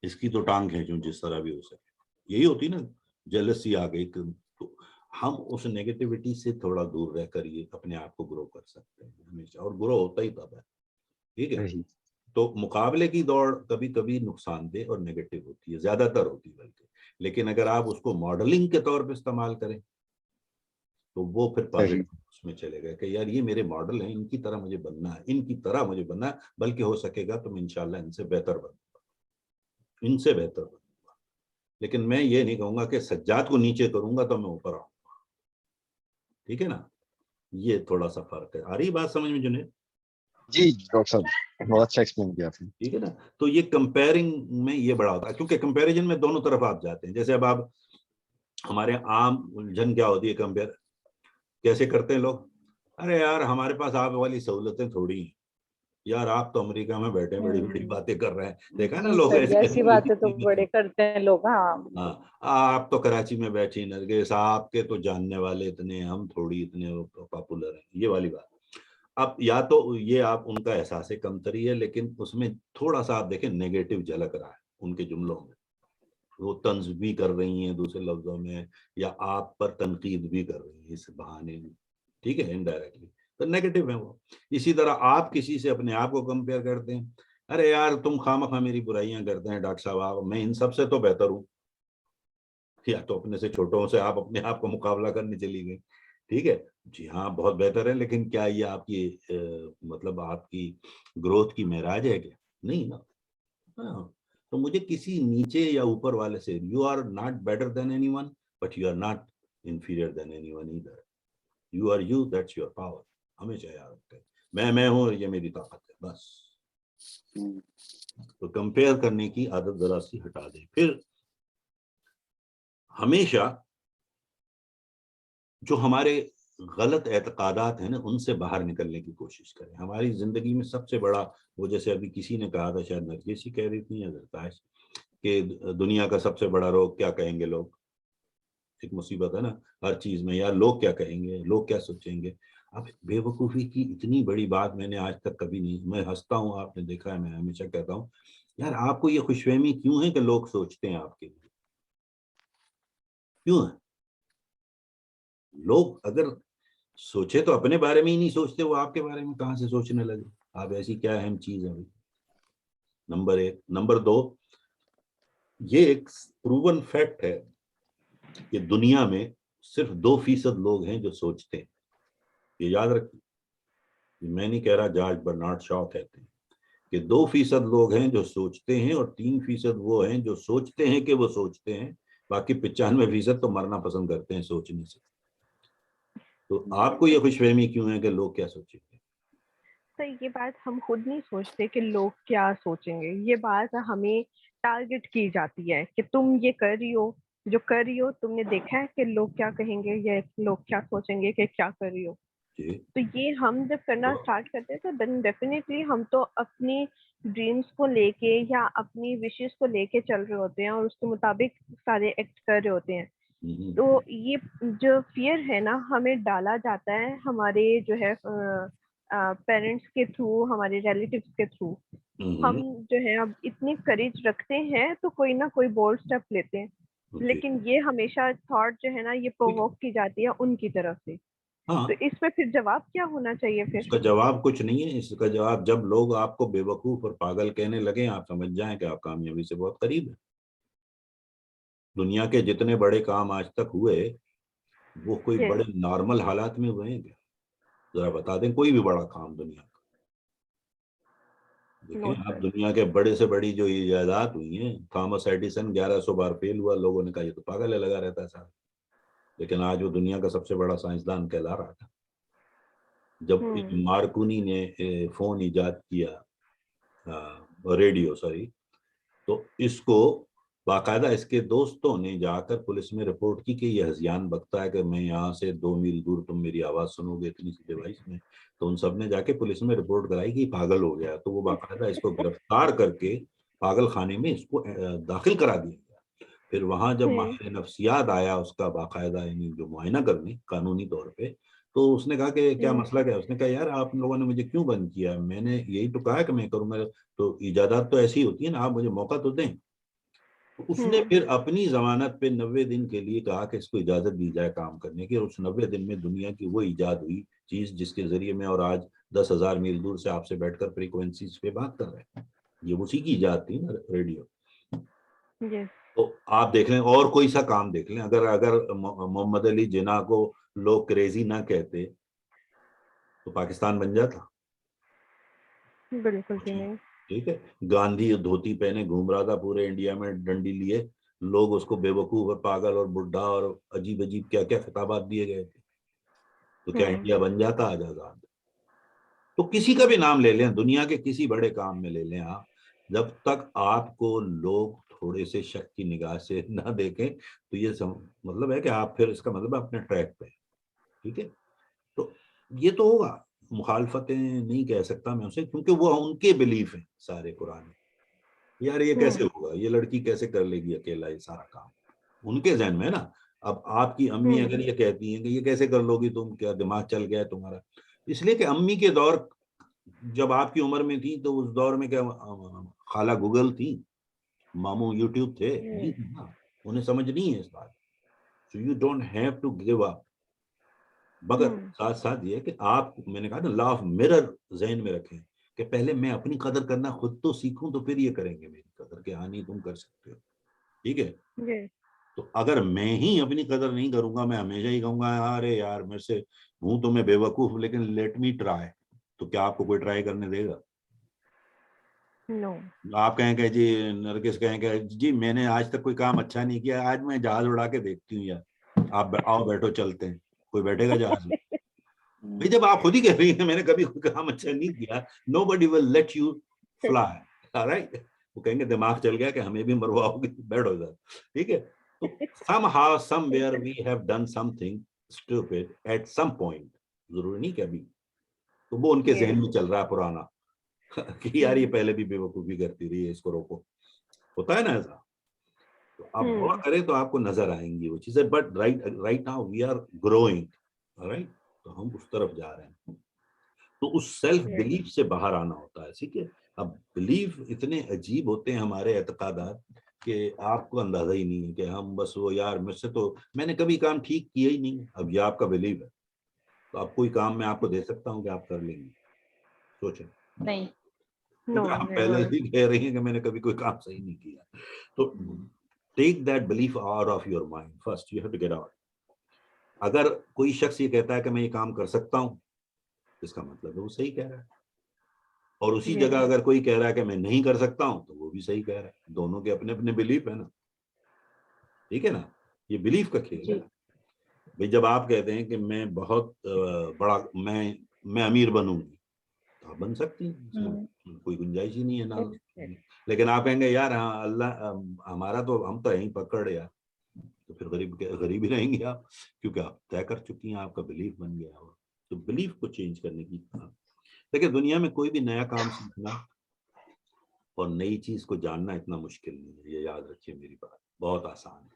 इसकी तो टांग खींचूं जिस तरह भी हो सके। यही होती ना, जेलसी आ गई। तो हम उस नेगेटिविटी से थोड़ा दूर रहकर ये अपने आप को ग्रो कर सकते हैं हमेशा, और ग्रो होता ही तब है, ठीक है। तो मुकाबले की दौड़ कभी कभी नुकसानदेह और नेगेटिव होती है, ज्यादातर होती है बल्कि। लेकिन अगर आप उसको मॉडलिंग के तौर पे इस्तेमाल करें तो वो फिर पॉजिटिव उसमें चलेगा कि यार ये मेरे मॉडल हैं, इनकी तरह मुझे बनना है, इनकी तरह मुझे बनना है, बल्कि हो सकेगा तो मैं इंशाल्लाह इनसे बेहतर बनूंगा, इनसे बेहतर बनूंगा। लेकिन मैं ये नहीं कहूंगा कि सज्जाद को नीचे करूंगा तो मैं ऊपर आऊंगा, ठीक है ना। ये थोड़ा सा फर्क है। आ रही बात समझ में जुनेद? जी डॉक्टर साहब, बहुत अच्छा एक्सप्लेन किया आपने। ठीक है ना। तो ये कंपेयरिंग में ये बड़ा होता है, क्योंकि कंपैरिजन में दोनों तरफ आप जाते हैं। जैसे अब आप, हमारे आम उलझन क्या होती है, कंपेयर कैसे करते हैं लोग, अरे यार हमारे पास आप वाली सहूलतें थोड़ी हैं, यार आप तो अमेरिका में बैठे बड़ी बड़ी बातें कर रहे हैं, देखा है ना जी लोग सर, ऐसी ऐसी बातें तो बड़े करते हैं लोग। हाँ बिल्कुल। हाँ, आप तो कराची में बैठी नरगिस, आपके तो जानने वाले इतने, हम थोड़ी इतने पॉपुलर हैं, ये वाली बात। अब या तो ये आप उनका एहसास कमतरी है, लेकिन उसमें थोड़ा सा आप देखें नेगेटिव झलक रहा है उनके जुमलों में, वो तंज भी कर रही हैं दूसरे लफ्जों में, या आप पर तनकीद भी कर रही है इस बहाने, ठीक है, इनडायरेक्टली, तो नेगेटिव है वो। इसी तरह आप किसी से अपने आप को कंपेयर करते हैं, अरे यार तुम खामखा मेरी बुराइयां करते हैं डॉक्टर साहब, आप, मैं इन सब से तो बेहतर हूँ, या तो अपने से छोटों से आप अपने आप को मुकाबला करने चली गई, ठीक है। जी हाँ बहुत बेहतर है, लेकिन क्या ये आपकी मतलब आपकी ग्रोथ की महराज है क्या? नहीं ना। हाँ, तो मुझे किसी नीचे या ऊपर वाले से, you are not better than anyone, but you are not inferior than anyone either, you are you, that's your power, हमेशा याद रखें। मैं हूं और ये मेरी ताकत है, बस। तो कंपेयर करने की आदत जरा सी हटा दें। फिर हमेशा जो हमारे गलत एतकादात हैं ना, उनसे बाहर निकलने की कोशिश करें। हमारी जिंदगी में सबसे बड़ा, वो जैसे अभी किसी ने कहा था, शायद नरगिस ही कह रही थी या जरताश, कि दुनिया का सबसे बड़ा रोग क्या कहेंगे लोग, एक मुसीबत है ना हर चीज में, यार लोग क्या कहेंगे, लोग क्या सोचेंगे। अब बेवकूफी की इतनी बड़ी बात मैंने आज तक कभी नहीं, मैं हंसता हूँ, आपने देखा है, मैं हमेशा कहता हूँ यार आपको ये खुशफहमी क्यों है कि लोग सोचते हैं आपके लिए, क्यों है? लोग अगर सोचे तो अपने बारे में ही नहीं सोचते, वो आपके बारे में कहाँ से सोचने लगे? आप ऐसी क्या अहम चीज है भाई? नंबर 1। नंबर 2, ये एक प्रूवन फैक्ट है कि दुनिया में सिर्फ 2% लोग हैं जो सोचते हैं, ये याद रखिए। मैं नहीं कह रहा, जॉर्ज बर्नार्ड शॉ कहते हैं कि 2% लोग हैं जो सोचते हैं, और 3% वो हैं जो सोचते हैं कि वो सोचते हैं, बाकी 95% तो मरना पसंद करते हैं सोचने से। तो आपको ये खुशफहमी क्यों है कि लोग क्या सोचेंगे? तो ये बात हम खुद नहीं सोचते कि लोग क्या सोचेंगे, ये बात हमें टारगेट की जाती है कि तुम ये कर रही हो, जो कर रही हो तुमने देखा है कि लोग क्या कहेंगे या लोग क्या सोचेंगे कि क्या कर रही हो। जी तो ये हम जब करना स्टार्ट करते हैं तो देन डेफिनेटली हम तो अपनी ड्रीम्स को लेके या अपनी विशेस को लेके चल रहे होते हैं और उसके मुताबिक सारे एक्ट कर रहे होते हैं। तो ये जो फियर है ना हमें डाला जाता है हमारे जो है पेरेंट्स के थ्रू, हमारे रिलेटिव्स के थ्रू। हम जो है अब इतनी करेज रखते हैं तो कोई ना कोई बोल्ड स्टेप लेते हैं, लेकिन ये हमेशा थॉट जो है ना ये प्रोवोक की जाती है उनकी तरफ से। हाँ, तो इसमें फिर जवाब क्या होना चाहिए फिर? इसका जवाब कुछ नहीं है। इसका जवाब जब लोग आपको बेवकूफ और पागल कहने लगे, आप समझ जाएं कि आप कामयाबी से बहुत करीब हैं। दुनिया के जितने बड़े काम आज तक हुए वो कोई Yes. बड़े नॉर्मल हालात में हुए हैं क्या? जरा बता दें कोई भी बड़ा काम दुनिया का। No, देखें आप, sir. दुनिया के बड़े से बड़ी जो इजादात हुई हैं, थॉमस एडिसन 1100 बार फेल हुआ, लोगों ने कहा ये तो पागल है, लगा रहता है साहब, लेकिन आज वो दुनिया का सबसे बड़ा साइंसदान कहला रहा था। जब मार्कोनी ने फोन इजाद किया, रेडियो सॉरी, तो इसको बाकायदा इसके दोस्तों ने जाकर पुलिस में रिपोर्ट की कि ये हजियान बकता है कि मैं यहाँ से 2 मील दूर तुम मेरी आवाज सुनोगे इतनी सी डिवाइस में। तो उन सब ने जाके पुलिस में रिपोर्ट कराई कि पागल हो गया। तो वो बाकायदा इसको गिरफ्तार करके पागल खाने में इसको दाखिल करा दिया गया। फिर वहां जब माहिर नफ्सियात आया उसका बाकायदा यानी जो मुआयना करने कानूनी तौर पे, तो उसने कहा कि क्या मसला क्या है? उसने कहा यार आप लोगों ने मुझे क्यों बंद किया, मैंने यही तो कहा कि मैं करूंगा, तो इजाजत तो ऐसी होती है ना, आप मुझे मौका तो दें। तो उसने फिर अपनी जमानत पे 90 दिन के लिए कहा कि इसको इजाजत दी जाए काम करने की, और उस 90 दिन में दुनिया की वो इजाद हुई चीज जिसके जरिए मैं और आज 10,000 मील दूर से आपसे बैठकर फ्रीक्वेंसीज पे बात कर रहे हैं। ये उसी की इजाद थी ना, रेडियो। Yes. तो आप देख लें और कोई सा काम देख लें, अगर अगर मोहम्मद अली जिन्ना को लोग क्रेजी ना कहते तो पाकिस्तान बन जाता? बिल्कुल भी नहीं। ठीक है, गांधी धोती पहने घूम रहा था पूरे इंडिया में डंडी लिए, लोग उसको बेवकूफ और पागल और बुढ़ा और अजीब अजीब क्या क्या खिताबात दिए गए थे। तो क्या इंडिया बन जाता आज आजाद? तो किसी का भी नाम ले लें, दुनिया के किसी बड़े काम में ले लें आप, जब तक आपको लोग थोड़े से शक की निगाह से ना देखें तो ये मतलब है कि आप फिर इसका मतलब अपने ट्रैक पे। ठीक है, तो ये तो होगा, मुखालफतें नहीं कह सकता मैं उसे, क्योंकि वो उनके बिलीफ हैं सारे पुराने। यार ये कैसे होगा, ये लड़की कैसे कर लेगी अकेला ये सारा काम, उनके जहन में ना। अब आपकी अम्मी अगर ये कहती हैं कि ये कैसे कर लोगी तुम, क्या दिमाग चल गया है तुम्हारा? इसलिए कि अम्मी के दौर जब आपकी उम्र में थी तो उस दौर में क्या खाला गूगल थी, मामू यूट्यूब थे? नहीं थे ना, उन्हें समझ नहीं है इस बात। So you don't have to give up, मगर साथ साथ ये कि आप, मैंने कहा ना, लॉ ऑफ मिरर जहन में रखें कि पहले मैं अपनी कदर करना खुद तो सीखूं तो फिर ये करेंगे मेरी कदर, के हाँ नहीं तुम कर सकते हो। ठीक है, तो अगर मैं ही अपनी कदर नहीं करूंगा, मैं हमेशा ही कहूंगा अरे यार मेरे से हूं तो मैं बेवकूफ, लेकिन लेट मी ट्राई, तो क्या आपको कोई ट्राई करने देगा? No. आप कहेंगे जी, नरगिस कहेंगे जी मैंने आज तक कोई काम अच्छा नहीं किया, आज मैं जहाज उड़ा के देखती हूँ यार, आप आओ बैठो चलते हैं, कोई बैठेगा जहाज में? भाई जब आप खुद ही कह रही हैं मैंने कभी कोई काम अच्छा नहीं किया, nobody will let you fly, alright? वो कहेंगे दिमाग चल गया कि हमें भी मरवाओगे, बैठो इधर। ठीक है, तो somehow somewhere we have done something stupid at some point, जरूरी नहीं कि अभी, तो वो उनके जहन में चल रहा है पुराना कि यार ये पहले भी बेवकूफी करती रही है, इसको रोको। होता है ना ऐसा, तो आप गौर करें तो आपको नजर आएंगी वो चीजें, but right now we are growing, right, तो हम उस तरफ जा रहे हैं। तो उस सेल्फ बिलीफ से बाहर आना होता है। ठीक है, अब बिलीफ इतने अजीब होते हैं हमारे एतकादात कि आपको अंदाजा ही नहीं है कि हम बस वो यार मुझसे तो मैंने कभी काम ठीक किया ही नहीं, अब ये आपका बिलीव है, तो अब कोई काम मैं आपको दे सकता हूँ कि आप कर लेंगे? सोचें, नहीं। क्योंकि हम पहले ही कह रही हैं कि मैंने कभी कोई काम सही नहीं किया। तो take that belief out of your mind first, you have to get out. अगर कोई शख्स ये कहता है कि मैं ये काम कर सकता हूँ, इसका मतलब है वो सही कह रहा है, और उसी जगह अगर कोई कह रहा है कि मैं नहीं कर सकता हूँ तो वो भी सही कह रहा है। दोनों के अपने अपने बिलीफ है ना, ठीक है ना, ये बिलीफ का खेल है। भाई जब आप कहते हैं कि मैं बहुत बड़ा मैं अमीर बनूंगी, तो आप बन सकती हैं, इसमें कोई गुंजाइश ही नहीं है ना। लेकिन आप कहेंगे यार हाँ अल्लाह हमारा तो, हम तो यहीं पकड़ यार, तो फिर गरीब ही रहेंगे आप, क्योंकि आप तय कर चुकी हैं, आपका बिलीफ बन गया हो। तो बिलीफ को चेंज करने की। देखिए दुनिया में कोई भी नया काम सीखना और नई चीज को जानना इतना मुश्किल नहीं है, ये याद रखिए मेरी बात, बहुत आसान है।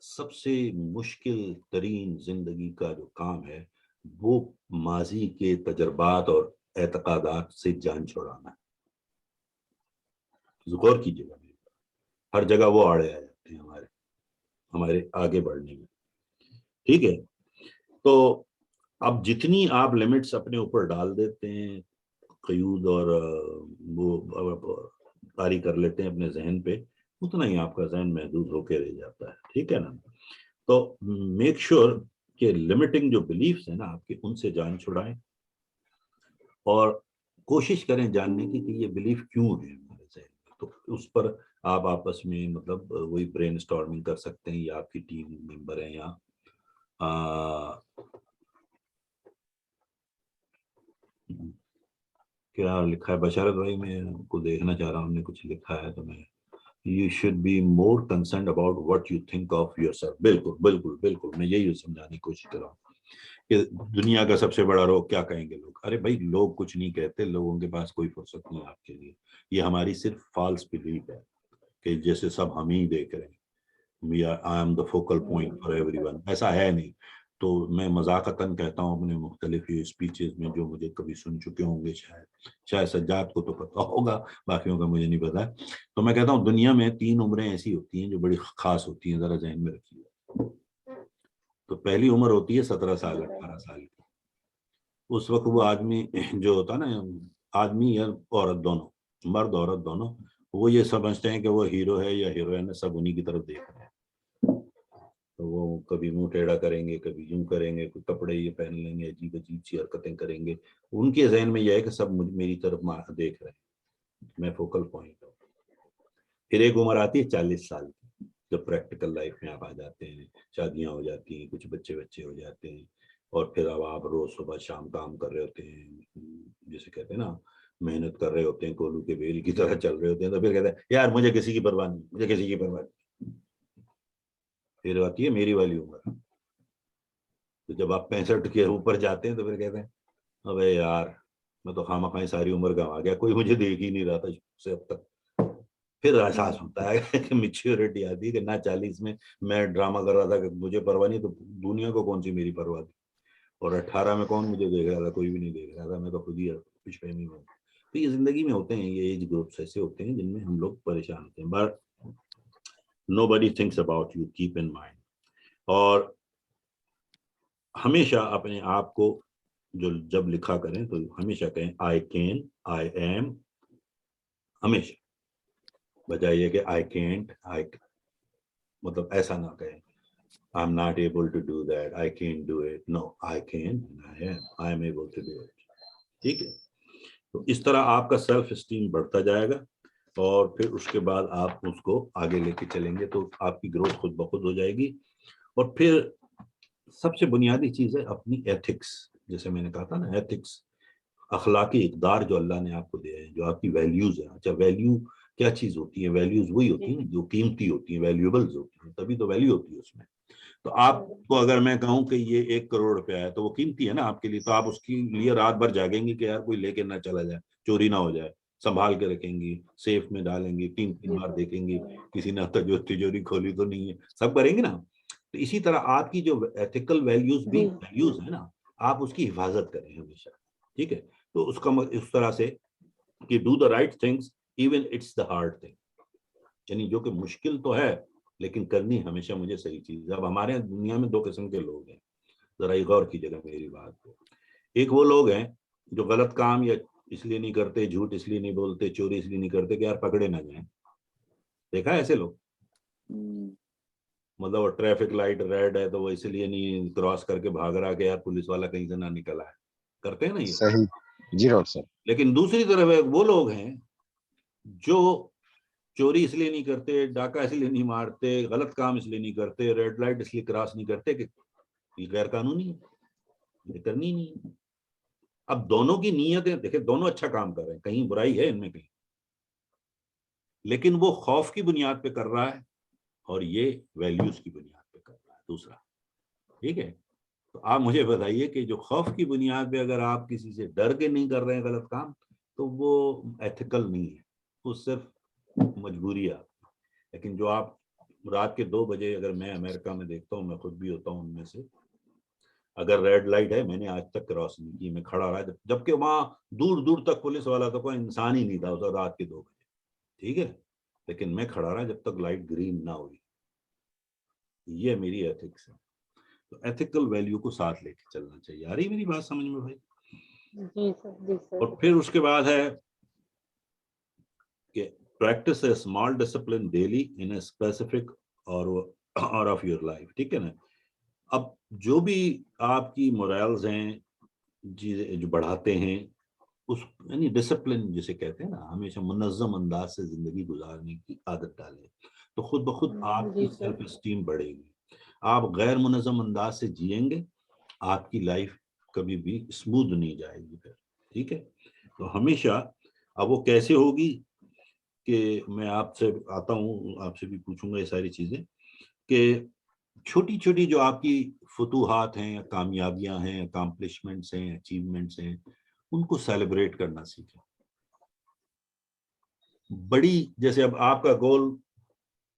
सबसे मुश्किल तरीन जिंदगी का जो काम है वो माजी के तजर्बात और एतकादात से जान छुड़ाना है। गौर कीजिएगा, हर जगह वो आड़े आ जाते हैं हमारे आगे बढ़ने में। ठीक है, तो अब जितनी आप लिमिट्स अपने ऊपर डाल देते हैं, कयूद और वो तारी कर लेते हैं अपने जहन पे, उतना ही आपका जहन महदूद होकर रह जाता है। ठीक है ना? तो मेक श्योर कि लिमिटिंग जो बिलीफ्स है ना आपके, उनसे जान छुड़ाएं और कोशिश करें जानने की कि ये बिलीफ क्यों है हमारे जहन में। तो उस पर आप आपस में मतलब वही ब्रेनस्टॉर्मिंग कर सकते हैं, या आपकी टीम मेंबर हैं, या क्या लिखा है बशारत भाई, मैं आपको देखना चाह रहा हूँ, हमने कुछ लिखा है तो मैं, you should be more concern about what you think of yourself. बिल्कुल बिल्कुल बिल्कुल, मैं यही समझाने की कोशिश कर रहा हूँ कि दुनिया का सबसे बड़ा रोग क्या कहेंगे लोग। अरे भाई लोग कुछ नहीं कहते, लोगों के पास कोई फुर्सत नहीं है आपके लिए। ये हमारी सिर्फ फॉल्स बिलीफ है कि जैसे सब हम ही देख रहे हैं, I am the focal point for everyone. ऐसा है नहीं। तो मैं मजाकतन कहता हूँ अपने मुख्तलिफ स्पीचेस में, जो मुझे कभी सुन चुके होंगे, शायद सज्जाद को तो पता होगा, बाकियों का मुझे नहीं पता। तो मैं कहता हूँ दुनिया में 3 उम्रें ऐसी होती हैं जो बड़ी खास होती हैं, जरा जहन में रखिए। तो पहली उम्र होती है 17 साल 18 साल की। उस वक्त वो आदमी जो होता है ना, आदमी या औरत दोनों, मर्द औरत दोनों, वो ये समझते हैं कि वो हीरो है या हीरोइन है, सब उन्हीं की तरफ देख रहे हैं। तो वो कभी मुंह टेढ़ा करेंगे, कभी यूं करेंगे, कोई कपड़े ये पहन लेंगे, अजीब अजीब सी हरकतें करेंगे। उनके जहन में यह है कि सब मेरी तरफ देख रहे हैं, मैं फोकल पॉइंट हूँ। फिर एक उम्र आती है 40 साल की, जब प्रैक्टिकल लाइफ में आप आ जाते हैं, शादियां हो जाती हैं, कुछ बच्चे हो जाते हैं, और फिर अब आप रोज सुबह शाम काम कर रहे होते हैं, जैसे कहते हैं ना, मेहनत कर रहे होते हैं, कोलू के बेल की तरह चल रहे होते हैं। तो फिर कहते हैं यार मुझे किसी की परवाह नहीं, मुझे किसी की परवाह नहीं। फिर आती है मेरी वाली उम्र। तो जब आप 65 के ऊपर जाते हैं तो फिर कहते हैं अबे यार मैं तो खामखा सारी उम्र गंवा गया, कोई मुझे देख ही नहीं रहा था से अब तक। फिर एहसास होता है कि मैच्योरिटी आती है कि ना 40 में मैं ड्रामा कर रहा था कि मुझे परवाह नहीं, तो दुनिया को कौन सी मेरी परवाह थी। और 18 में कौन मुझे देख रहा था, कोई भी नहीं देख रहा था, मैं तो खुद ही खुशफहमी में। तो ये जिंदगी में होते हैं, ये एज ग्रुप्स ऐसे होते हैं जिनमें हम लोग परेशान होते हैं, but nobody thinks about you, keep in mind. और हमेशा अपने आप को जो जब लिखा करें तो हमेशा कहें आई कैन, आई एम, हमेशा, बजाय ये कि आई कैंट, आई, मतलब ऐसा ना कहें I am not able to do that, I can do it. No, I can, I am able to do it. ठीक है, तो इस तरह आपका सेल्फ एस्टीम बढ़ता जाएगा और फिर उसके बाद आप उसको आगे लेके चलेंगे तो आपकी ग्रोथ खुद ब खुद हो जाएगी। और फिर सबसे बुनियादी चीज है अपनी एथिक्स, जैसे मैंने कहा था ना, एथिक्स, अखलाकी इकदार जो अल्लाह ने आपको दिया है, जो आपकी वैल्यूज है। अच्छा, वैल्यू क्या चीज होती है? वैल्यूज वही होती है जो कीमती होती है, वैल्यूएबल्स होती है, तभी तो वैल्यू होती है उसमें। तो आपको अगर मैं कहूँ कि ये 1 करोड़ रुपया है तो वो कीमती है ना आपके लिए, तो आप उसके लिए रात भर जागेंगे कि यार कोई लेके ना चला जाए, चोरी ना हो जाए, संभाल के रखेंगी, सेफ में डालेंगी, 3 बार देखेंगी किसी ने तिजोरी खोली तो नहीं है, सब करेंगे ना। तो इसी तरह आपकी जो एथिकल वैल्यूज भी वैल्यूज है ना, आप उसकी हिफाजत करें हमेशा। ठीक है, तो उसका इस तरह से कि do the right things even it's the hard thing, यानी जो कि मुश्किल तो है लेकिन करनी हमेशा मुझे सही चीज है। अब हमारे दुनिया में 2 किस्म के लोग हैं, जरा ये गौर कीजिएगा मेरी बात को। एक वो लोग हैं जो गलत काम या इसलिए नहीं करते, झूठ इसलिए नहीं बोलते, चोरी इसलिए नहीं करते कि यार पकड़े ना जाए। देखा है ऐसे लोग? मतलब वो ट्रैफिक लाइट रेड है तो वो इसलिए नहीं क्रॉस करके भाग रहा कि यार पुलिस वाला कहीं से ना निकल आए, करते हैं ना ये। सही जी डॉक्टर साहब। लेकिन दूसरी तरफ वो लोग हैं जो चोरी इसलिए नहीं करते, डाका इसलिए नहीं मारते, गलत काम इसलिए नहीं करते, रेड लाइट इसलिए क्रॉस नहीं करते कि ये गैर कानूनी है, ये करनी नहीं है। अब दोनों की नीयतें देखिए, दोनों अच्छा काम कर रहे हैं, कहीं बुराई है इनमें कहीं, लेकिन वो खौफ की बुनियाद पे कर रहा है और ये वैल्यूज की बुनियाद पे कर रहा है दूसरा। ठीक है, तो आप मुझे बताइए कि जो खौफ की बुनियाद पे अगर आप किसी से डर के नहीं कर रहे हैं गलत काम, तो वो एथिकल नहीं है, वो सिर्फ मजबूरी है। लेकिन जो आप रात के 2 बजे, अगर मैं अमेरिका में देखता हूँ, मैं खुद भी होता हूँ उनमें से, अगर रेड लाइट है, मैंने आज तक क्रॉस नहीं की, मैं खड़ा रहा, जबकि वहां दूर दूर तक पुलिस वाला तो कोई इंसान ही नहीं था उस रात के 2 बजे, ठीक है, लेकिन मैं खड़ा रहा जब तक लाइट ग्रीन ना हुई। ये मेरी एथिक्स है। तो एथिकल वैल्यू को साथ लेके चलना चाहिए। आ रही मेरी बात समझ में भाई? जी सर, जी सर। और फिर उसके बाद है कि practice A small discipline daily in a specific और ऑफ योर लाइफ, ठीक है ना। अब जो भी आपकी मोरल्स हैं, चीजें जो बढ़ाते हैं, उस यानी डिसिप्लिन जिसे कहते हैं ना, हमेशा मुनज़्ज़म अंदाज से जिंदगी गुजारने की आदत डालें, तो खुद ब खुद आपकी जी सर। सेल्फ एस्टीम बढ़ेगी। आप गैर मुनज़्ज़म अंदाज से जिएंगे, आपकी लाइफ कभी भी स्मूथ नहीं जाएगी फिर, ठीक है। तो हमेशा, अब वो कैसे होगी कि मैं आपसे आता हूँ, आपसे भी पूछूंगा ये सारी चीजें, कि छोटी छोटी जो आपकी फतूहात हैं, या कामयाबियां हैं, अकम्पलिशमेंट्स हैं, अचीवमेंट्स हैं, उनको सेलिब्रेट करना सीखें। बड़ी, जैसे अब आपका गोल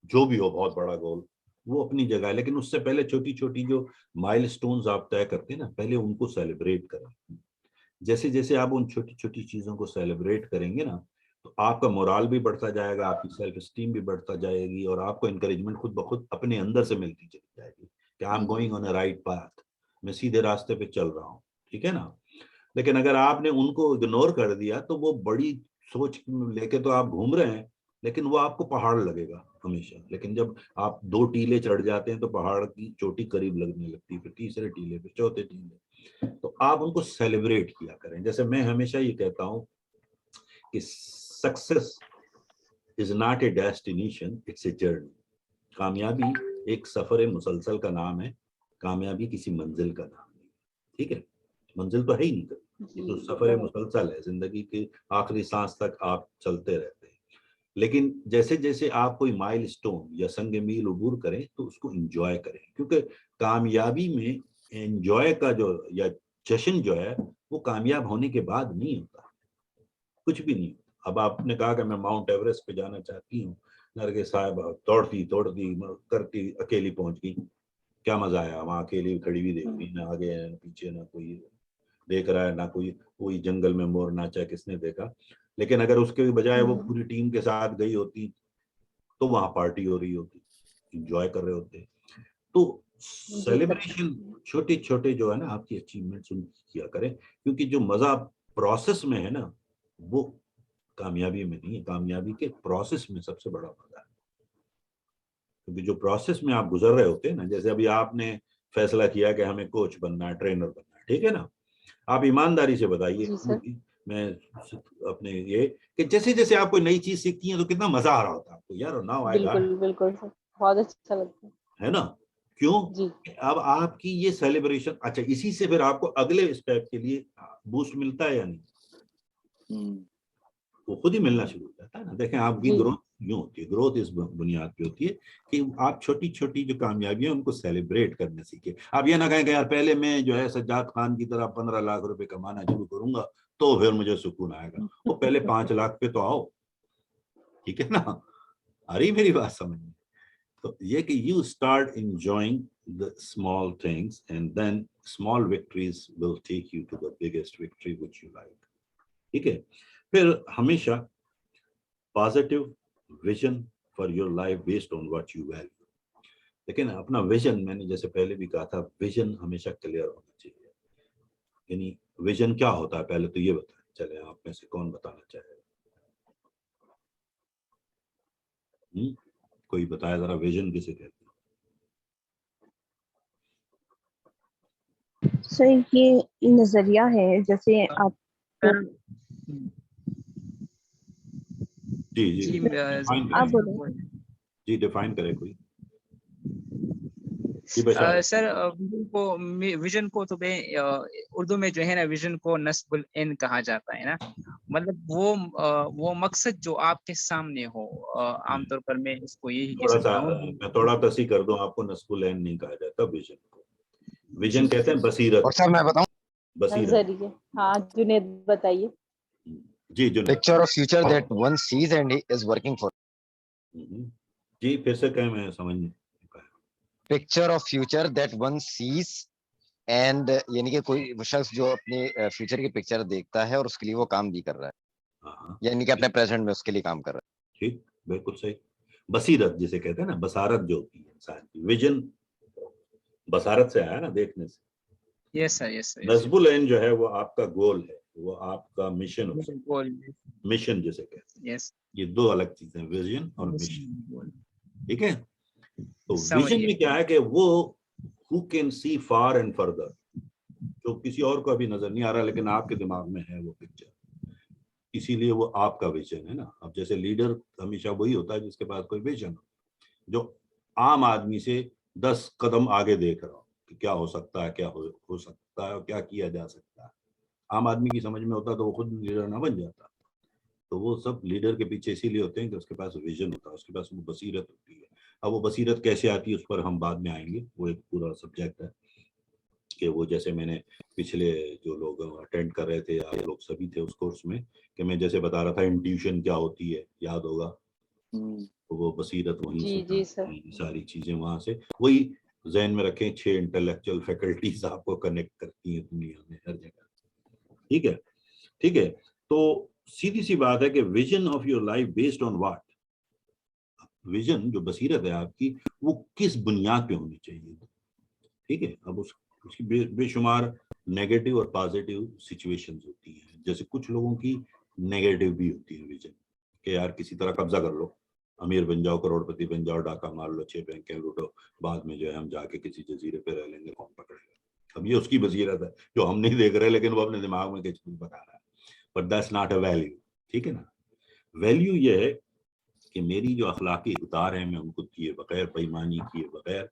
जो भी हो, बहुत बड़ा गोल, वो अपनी जगह है, लेकिन उससे पहले छोटी छोटी जो माइलस्टोन्स आप तय करते हैं ना, पहले उनको सेलिब्रेट करें। जैसे जैसे आप उन छोटी छोटी चीजों को सेलिब्रेट करेंगे ना, तो आपका मोराल भी बढ़ता जाएगा, आपकी सेल्फ एस्टीम भी बढ़ता जाएगी, और आपको इंकरेजमेंट खुद ब खुद अपने अंदर से मिलती चली जाएगी कि I am going on a right path, मैं सीधे रास्ते पे चल रहा हूँ, ठीक है ना। लेकिन अगर आपने उनको इग्नोर कर दिया, तो वो बड़ी सोच लेके तो आप घूम रहे हैं, लेकिन वो आपको पहाड़ लगेगा हमेशा। लेकिन जब आप 2 टीले चढ़ जाते हैं, तो पहाड़ की चोटी करीब लगने लगती है, फिर तीसरे टीले, फिर चौथे टीले। तो आप उनको सेलिब्रेट किया करें। जैसे मैं हमेशा ये कहता हूं कि success is not a destination, it's a journey. कामयाबी एक सफर मुसलसल का नाम है, कामयाबी किसी मंजिल का नाम नहीं, ठीक है। मंजिल तो है ही नहीं, ये तो सफर मुसलसल है, जिंदगी के आखिरी सांस तक आप चलते रहते हैं। लेकिन जैसे जैसे आप कोई माइलस्टोन या संग मील उबूर करें, तो उसको एंजॉय करें, क्योंकि कामयाबी में एंजॉय का जो, या जश्न जो है, वो कामयाब होने के बाद नहीं होता, कुछ भी नहीं। अब आपने कहा कि मैं माउंट एवरेस्ट पे जाना चाहती हूँ, नरगे साहब दौड़ती दौड़ती करती अकेली पहुंच गई, क्या मजा आया, वहां अकेली खड़ी हुई देख रही, ना आगे ना पीछे, ना कोई देख रहा है, ना कोई, कोई जंगल में मोर नाचा किसने देखा। लेकिन अगर उसके बजाय वो पूरी टीम के साथ गई होती, तो वहां पार्टी हो रही होती, इंजॉय कर रहे होते। तो सेलिब्रेशन छोटे छोटे जो है ना आपकी अचीवमेंट्स, उनकी किया करें, क्योंकि जो मजा प्रोसेस में है ना, वो कामयाबी में नहीं है। कामयाबी के प्रोसेस में सबसे बड़ा मजा है, क्योंकि जो प्रोसेस में आप गुजर रहे होते हैं ना, जैसे अभी आपने फैसला किया कि हमें कोच बनना है, ट्रेनर बनना है, ठीक है ना। आप ईमानदारी से बताइए, मैं अपने ये, कि जैसे जैसे आप कोई नई चीज सीखती हैं, तो कितना मजा आ रहा होता है आपको यार, नाउ आई गॉट, बिल्कुल बिल्कुल सर, बहुत अच्छा लगता है ना। क्यों? जी। अब आपकी ये सेलिब्रेशन, अच्छा, इसी से फिर आपको अगले स्टेप के लिए बूस्ट मिलता है या नहीं? वो खुद ही मिलना शुरू हो जाता है ना। देखें, आपकी ग्रोथ यूं होती है, ग्रोथ इस बुनियाद पे होती है कि आप छोटी छोटी जो कामयाबियां उनको सेलिब्रेट करने सीखे। आप ये ना कहें कि यार पहले मैं जो है सज्जाद खान की तरह 15 लाख रुपए कमाना शुरू करूंगा, तो फिर मुझे सुकून आएगा। वो पहले 5 लाख पे तो आओ, ठीक है ना। आ रही मेरी बात समझ में? तो ये कि you start enjoying the small things, and then small victories will take you to the biggest victory which you like, ठीक है। फिर हमेशा positive vision for your life based on what you value. लेकिन अपना विजन, मैंने जैसे पहले भी कहा था, विजन हमेशा क्लियर होना चाहिए। यानी विजन क्या होता है, पहले तो ये बताएं, चले आप में से कौन बताना चाहेगा? कोई बताया जरा, विजन किसे कहते हैं? सर ये नजरिया है, जैसे आप जी जी जी डिफाइन आप करें, बोलो। जी डिफाइन करे कोई। सर विजन को तो उर्दू में जो है ना, विजन को नस्बुल इन कहा जाता है ना। मतलब वो मकसद जो आपके सामने हो, आमतौर पर मैं इसको यही कह थोड़ा सा सकता हूँ। मैं थोड़ा तसी कर दूं आपको, नस्बुल ऐन नहीं कहा जाता विजन को। विजन कहते हैं बसीरत। और सर मैं बताऊं, बसीरत। नजरिए। हाँ जुनेद बताइए। जी Junaid. Picture of future that one sees and is working for. जी फिर से कहें, मैं समझ नहीं पाया। Picture of future that one sees and, यानी कि कोई वो शख्स जो अपने फ्यूचर की पिक्चर देखता है और उसके लिए वो काम भी कर रहा है, हाँ यानी कि अपने प्रेजेंट में उसके लिए काम कर रहा ठीक, बिल्कुल सही। बसीरत जिसे कहते हैं ना, बसारत जो होती है इंसान की, विजन बसारत से आया ना, देखने से। यस सर, यस सर, नस्बुल ऐन जो है वो आपका गोल है, वो आपका मिशन हो सकता है, मिशन जिसे कहते हैं। यस, ये दो अलग चीजें, विजन और मिशन, ठीक है। तो समझ विजन गए। में क्या है कि वो who can see far and further, जो किसी और को अभी नजर नहीं आ रहा लेकिन आपके दिमाग में है वो पिक्चर, इसीलिए वो आपका विजन है ना। अब जैसे लीडर हमेशा वही होता है जिसके पास कोई विजन हो, जो आम आदमी से 10 कदम आगे देख रहा हो कि क्या हो सकता है, क्या हो सकता है और क्या किया जा सकता है। आम आदमी की समझ में होता तो वो खुद लीडर ना बन जाता। तो वो सब लीडर के पीछे इसीलिए होते हैं कि उसके पास विजन होता है, उसके पास वो बसीरत होती है। अब वो बसीरत कैसे आती है उस पर हम बाद में आएंगे, वो एक पूरा सब्जेक्ट है कि वो, जैसे मैंने पिछले जो लोग अटेंड कर रहे थे, आप लोग सभी थे उस कोर्स में, कि मैं जैसे बता रहा था इंट्यूशन क्या होती है, याद होगा। तो वो बसीरत वहीं जी से जी सर। सारी चीजें वहां से, वही जहन में रखें, 6 इंटेलेक्चुअल फैकल्टीज आपको कनेक्ट करती हैं दुनिया में हर जगह, ठीक है। ठीक है, तो सीधी सी बात है कि vision of your life based on what, vision जो बसीरत है आपकी वो किस बुनियाद पे होनी चाहिए, ठीक है। अब उसकी बेशुमार नेगेटिव और पॉजिटिव सिचुएशंस होती हैं। जैसे कुछ लोगों की नेगेटिव भी होती है विजन कि यार किसी तरह कब्जा कर लो, अमीर बन जाओ, करोड़पति बन जाओ, डाका मार लो, 6 बैंकें लूटो, बाद में जो है हम जाके किसी जजीरे पे रह लेंगे, कौन पकड़ेगा। अब ये उसकी बसीरत है जो हम नहीं देख रहे, लेकिन वो अपने दिमाग में कुछ बता रहा है, but that's not a value, ठीक है ना। वैल्यू ये है कि मेरी जो अखलाकी इक़्तिदार है, मैं उनको किए बगैर, बेईमानी किए बगैर,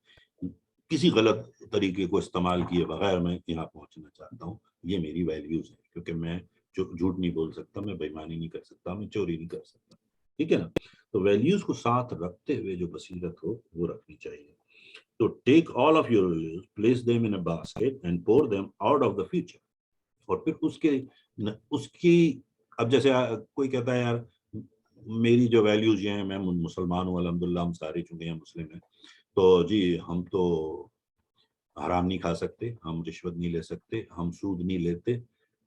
किसी गलत तरीके को इस्तेमाल किए बगैर मैं यहाँ पहुंचना चाहता हूँ। ये मेरी वैल्यूज है, क्योंकि मैं झूठ नहीं बोल सकता, मैं बेईमानी नहीं कर सकता, मैं चोरी नहीं कर सकता, ठीक है ना। तो वैल्यूज को साथ रखते हुए जो बसीरत हो वो रखनी चाहिए। तो take all of your values, place them in a basket and pour them out of the future. और फिर उसकी अब जैसे कोई कहता है यार मेरी जो वैल्यूज ये हैं, मैं मुसलमान हूँ अल्हम्दुलिल्लाह, हम सारे चुके हैं मुस्लिम हैं, तो जी हम तो हराम नहीं खा सकते, हम रिश्वत नहीं ले सकते, हम सूद नहीं लेते,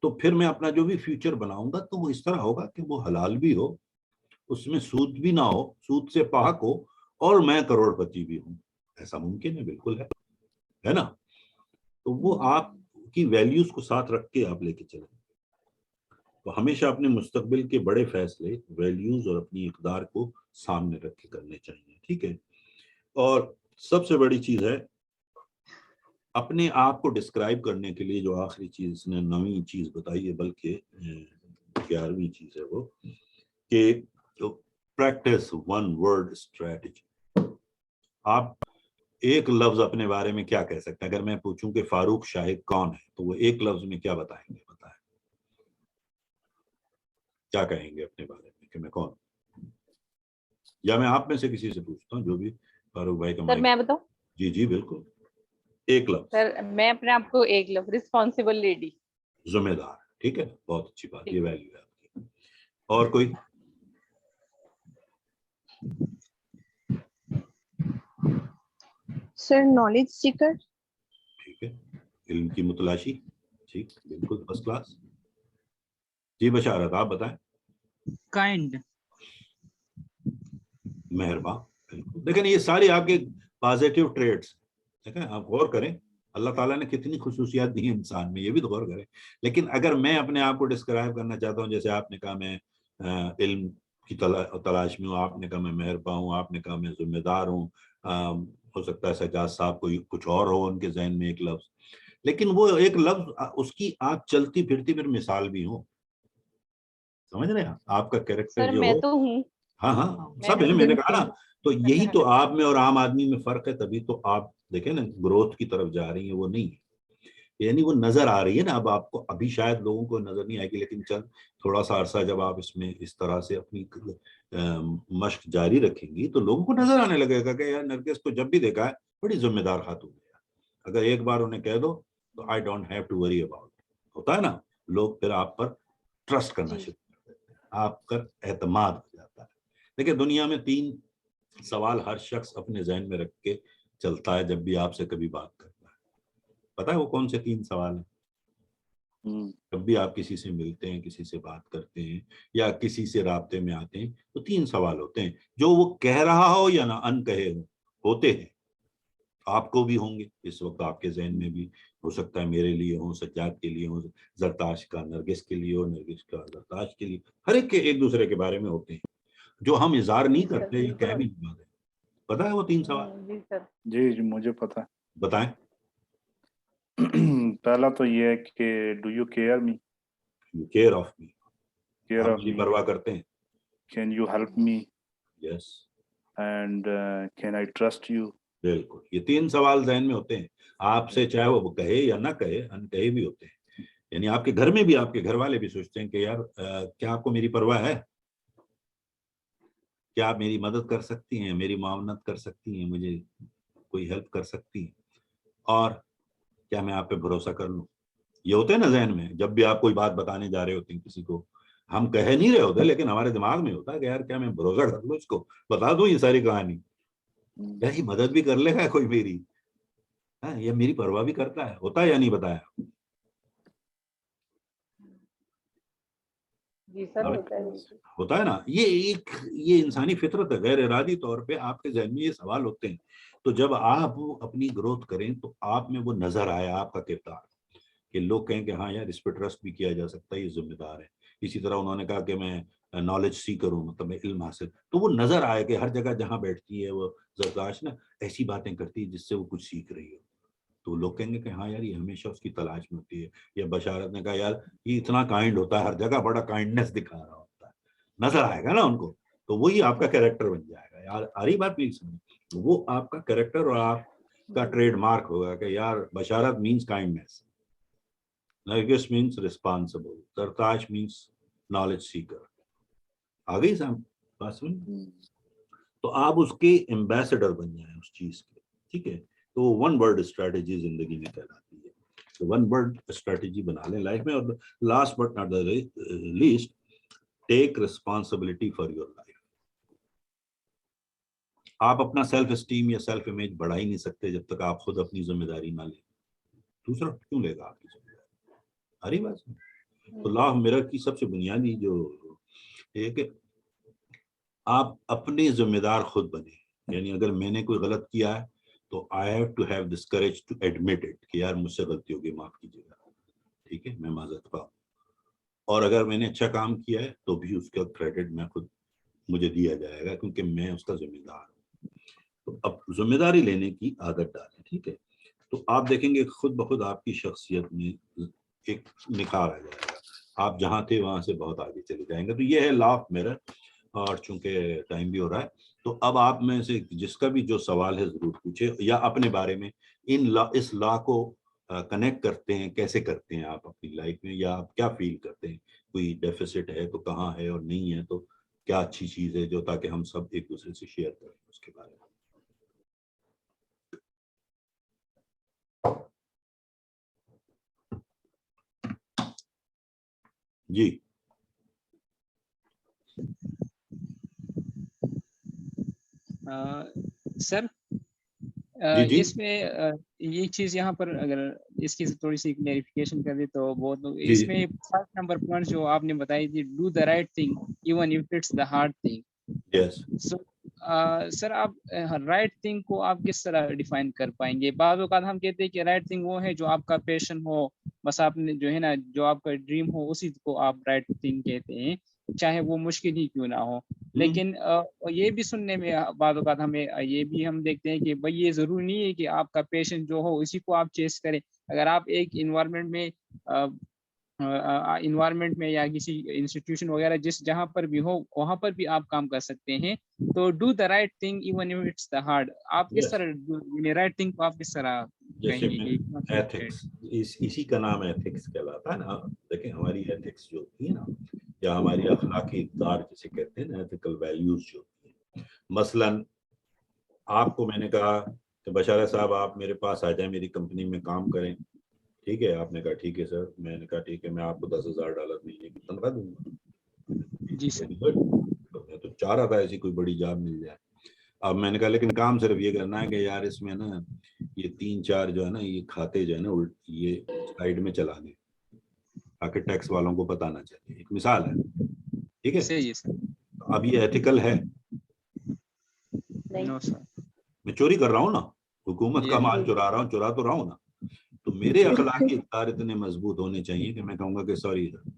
तो फिर मैं अपना जो भी फ्यूचर बनाऊंगा तो वो इस तरह होगा कि वो हलाल भी हो, उसमें सूद भी ना हो, सूद से पाक हो, और मैं करोड़पति भी हूँ। ऐसा मुमकिन है, बिल्कुल है ना। तो वो आपकी वैल्यूज को साथ रख के आप लेके चलें। तो हमेशा अपने मुस्तकबिल के बड़े फैसले वैल्यूज और अपनी इक़्तिदार को सामने रख के करने चाहिए, ठीक है। और सबसे बड़ी चीज है अपने आप को डिस्क्राइब करने के लिए, जो आखिरी चीज इसने नवी चीज बताई है, बल्कि 11वीं चीज है वो, कि प्रैक्टिस वन वर्ड स्ट्रेटजी। आप एक लफ्ज अपने बारे में क्या कह सकते हैं? अगर मैं पूछूं कि फारूक शाहिद कौन है, तो वो एक लफ्ज में क्या बताएंगे? बताएं, क्या कहेंगे अपने बारे में कि मैं कौन? या मैं आप में से किसी से पूछता हूँ, जो भी फारूक भाई का सर मैं बताऊं? जी जी बिल्कुल, एक लफ्ज। सर मैं अपने आप को एक लफ्ज, रिस्पॉन्सिबल लेडी। जिम्मेदार, ठीक है, बहुत अच्छी बात, ये वैल्यू है आपकी। और कोई? Sir knowledge Sikar. ठीक है, इल्म की मुतलाशी, ठीक, बिल्कुल फर्स्ट क्लास। जी बशारत, आप बताएं। काइंड। मेहरबान, बिल्कुल। लेकिन ये सारी आपके पॉजिटिव ट्रेड्स, ठीक है, आप गौर करें अल्लाह ताला ने कितनी खुसूसियात दी हैं इंसान में, ये भी तो गौर करें। लेकिन अगर मैं अपने आप को डिस्क्राइब करना चाहता हूँ, जैसे आपने कहा मैं इल्म की तलाश में हूँ, आपने कहा मैं मेहरबान हूँ, आपने कहा मैं जिम्मेदार हूँ, हो सकता है सजाद साहब को कुछ और हो उनके जहन में एक लफ्ज, लेकिन वो एक लफ्ज उसकी आप चलती फिरती फिर मिसाल भी हो, समझ रहे हैं? आपका कैरेक्टर सर जो मैं हो, तो हूँ, हाँ हाँ सब है, मैंने कहा ना। तो यही तो आप में और आम आदमी में फर्क है, तभी तो आप देखें ना ग्रोथ की तरफ जा रही है, वो नहीं है, यानी वो नजर आ रही है ना। अब आपको अभी शायद लोगों को नजर नहीं आएगी, लेकिन चल थोड़ा सा अरसा जब आप इसमें इस तरह से अपनी मश्क जारी रखेंगी तो लोगों को नजर आने लगेगा कि यार नरगिस को जब भी देखा है बड़ी जिम्मेदार खातून है, अगर एक बार उन्हें कह दो तो I don't have to worry about, होता है ना, लोग फिर आप पर ट्रस्ट करना जी। शुरू कर देते हैं, आप पर एतमाद हो जाता है। देखिए दुनिया में 3 सवाल हर शख्स अपने जहन में रख के चलता है जब भी आपसे कभी बात करता है। पता है वो कौन से 3 सवाल हैं? जब भी आप किसी से मिलते हैं, किसी से बात करते हैं या किसी से राब्ते में आते हैं, तो 3 सवाल होते हैं, जो वो कह रहा हो या ना अनकहे होते हैं। आपको भी होंगे इस वक्त, आपके जहन में भी हो सकता है, मेरे लिए हो, सज्जाद के लिए हो, जरताश का नरगिस के लिए हो, नरगिस का जरताश के लिए, हर एक के एक दूसरे के बारे में होते हैं, जो हम इजहार नहीं जी सर, करते, ये कह भी नहीं पाते। पता है वो 3 सवाल? जी सर। जी जी मुझे पता है। बताएं। पहला तो ये है कि do you care me, you care of me, care आप ऑफ मेरी मी, परवाह करते हैं। Can you help me, yes, and can I trust you. बिल्कुल, ये 3 सवाल जहन में होते हैं आपसे, चाहे वो कहे या ना कहे, अनकहे भी होते हैं। यानी आपके घर में भी आपके घर वाले भी सोचते हैं कि यार क्या आपको मेरी परवाह है, क्या आप मेरी मदद कर सकती हैं, मेरी मावनत कर सकती हैं, मुझे कोई हेल्प कर सकती हैं, और क्या मैं आप पे भरोसा कर लूं। ये होते हैं ना जहन में, जब भी आप कोई बात बताने जा रहे होते हैं किसी को, हम कह नहीं रहे होते लेकिन हमारे दिमाग में होता है कि यार क्या मैं भरोसा कर लूं, इसको बता दूं ये सारी कहानी, यार ये मदद भी कर लेगा कोई मेरी, ये मेरी परवाह भी करता है, होता है या नहीं बताया? जी सर, होता है। होता है ना, ये इंसानी फितरत है, गैर इरादी तौर पे आपके जहन में ये सवाल होते हैं। तो जब आप अपनी ग्रोथ करें तो आप में वो नजर आए आपका किरदार, कि लोग कहें कि हाँ यार इस पर ट्रस्ट भी किया जा सकता है, ये जिम्मेदार है। इसी तरह उन्होंने कहा कि मैं नॉलेज सीकर हूँ, मतलब मैं इल्म हासिल, तो वो नजर आए कि हर जगह जहाँ बैठती है वो जरदाश ना ऐसी बातें करती है जिससे वो कुछ सीख रही हो, तो लोग कहेंगे कि हाँ यार ये हमेशा उसकी तलाश में होती है। या बशारत ने कहा यार ये इतना काइंड होता है, हर जगह बड़ा काइंडनेस दिखा रहा होता है, नजर आएगा ना उनको, तो वही आपका कैरेक्टर बन जाएगा। यार आ रही बात मेरी समझ, वो आपका कैरेक्टर और आपका ट्रेडमार्क होगा कि यार Basharat means kindness, Nargis means responsible, Sartaj means knowledge seeker. आ गई बात समझ? तो आप उसके एम्बेसडर बन जाए उस चीज के, ठीक है। तो वन वर्ड स्ट्रेटेजी जिंदगी में कहलाती है, तो वन वर्ड स्ट्रेटेजी बना लें लाइफ में। और last but not the least, take responsibility for your life. आप अपना सेल्फ एस्टीम या सेल्फ इमेज बढ़ा ही नहीं सकते जब तक आप खुद अपनी जिम्मेदारी ना लें। दूसरा क्यों लेगा आपकी जिम्मेदारी? हरी बात। तो लॉ ऑफ मिरर की सबसे बुनियादी जो है कि आप अपने जिम्मेदार खुद बने। यानी अगर मैंने कोई गलत किया है तो I have to have this courage to admit it कि यार मुझसे गलती होगी, माफ कीजिएगा, ठीक है, मैं माजरत पाऊँ। और अगर मैंने अच्छा काम किया है तो भी उसका क्रेडिट मैं खुद, मुझे दिया जाएगा क्योंकि मैं उसका जिम्मेदार हूँ। तो अब जिम्मेदारी लेने की आदत डालें, ठीक है। तो आप देखेंगे खुद ब खुद आपकी शख्सियत में एक निखार आ जाएगा, आप जहाँ थे वहां से बहुत आगे चले जाएंगे। तो ये है लॉ ऑफ मिरर। और चूंकि टाइम भी हो रहा है तो अब आप में से जिसका भी जो सवाल है जरूर पूछे, या अपने बारे में इस लॉ को कनेक्ट करते हैं, कैसे करते हैं आप अपनी लाइफ में, या आप क्या फील करते हैं, कोई डेफिसिट है तो कहाँ है, और नहीं है तो क्या अच्छी चीज है, जो ताकि हम सब एक दूसरे से शेयर करें उसके बारे में। जी सर जी जी इसमें ये चीज यहाँ पर अगर इसकी थोड़ी सी क्लेरिफिकेशन कर दे तो बहुत, जी इसमें फर्स्ट नंबर पॉइंट जो आपने बताई थी, do the right thing even if it's the hard thing. Yes. So sir आप राइट थिंग को आप किस तरह डिफाइन कर पाएंगे? बाद औक़ात हम कहते हैं कि राइट थिंग वो है जो आपका पैशन हो, बस आपने जो है ना जो आपका ड्रीम हो उसी को आप राइट थिंग कहते हैं, चाहे वो मुश्किल ही क्यों ना हो। लेकिन ये भी सुनने में बाद औक़ात हमें ये भी हम देखते हैं कि भाई ये जरूरी नहीं है कि आपका पैशन जो हो उसी को आप चेस करें। अगर आप एक इन्वायरमेंट में या किसी इंस्टीट्यूशन वगैरह जिस जहाँ पर भी हो वहाँ पर भी आप काम कर सकते हैं। तो do the right thing even if it's the hard, आप किस तरह राइट थिंग को आप किस तरह जैसे कहेंगे कि एथिक्स, इसी का नाम एथिक्स कहलाता है ना। देखें हमारी एथिक्स जो होती है ना, या हमारी अखलाकी इक़दार जिसे कहते हैं ना, एथिकल वैल्यूज जो होती है, मसलन आपको मैंने कहा कि बशारत साहब आप मेरे पास आ जाए, मेरी कंपनी में काम करें, ठीक है। आपने कहा ठीक है सर। मैंने कहा ठीक है, मैं आपको $10,000 महीने की तनख्वाह दूंगा। जी सर। तो मैं तो चाह रहा था ऐसी कोई बड़ी जॉब मिल जाए। अब मैंने कहा लेकिन काम सिर्फ ये करना है कि यार इसमें ना ये 3-4 जो है ना ये खाते जो है ना ये साइड में चला दें, ताकि टैक्स वालों को पता ना चले। एक मिसाल है, ठीक है। सही है सर। अब ये एथिकल है? नहीं नो सर। मैं चोरी कर रहा हूँ ना, हुकूमत का ये माल चुरा रहा हूँ, चुरा तो रहा हूँ ना। तो मेरे अखलाकी इख्तियार इतने मजबूत होने चाहिए कि मैं कहूंगा कि सॉरी सर,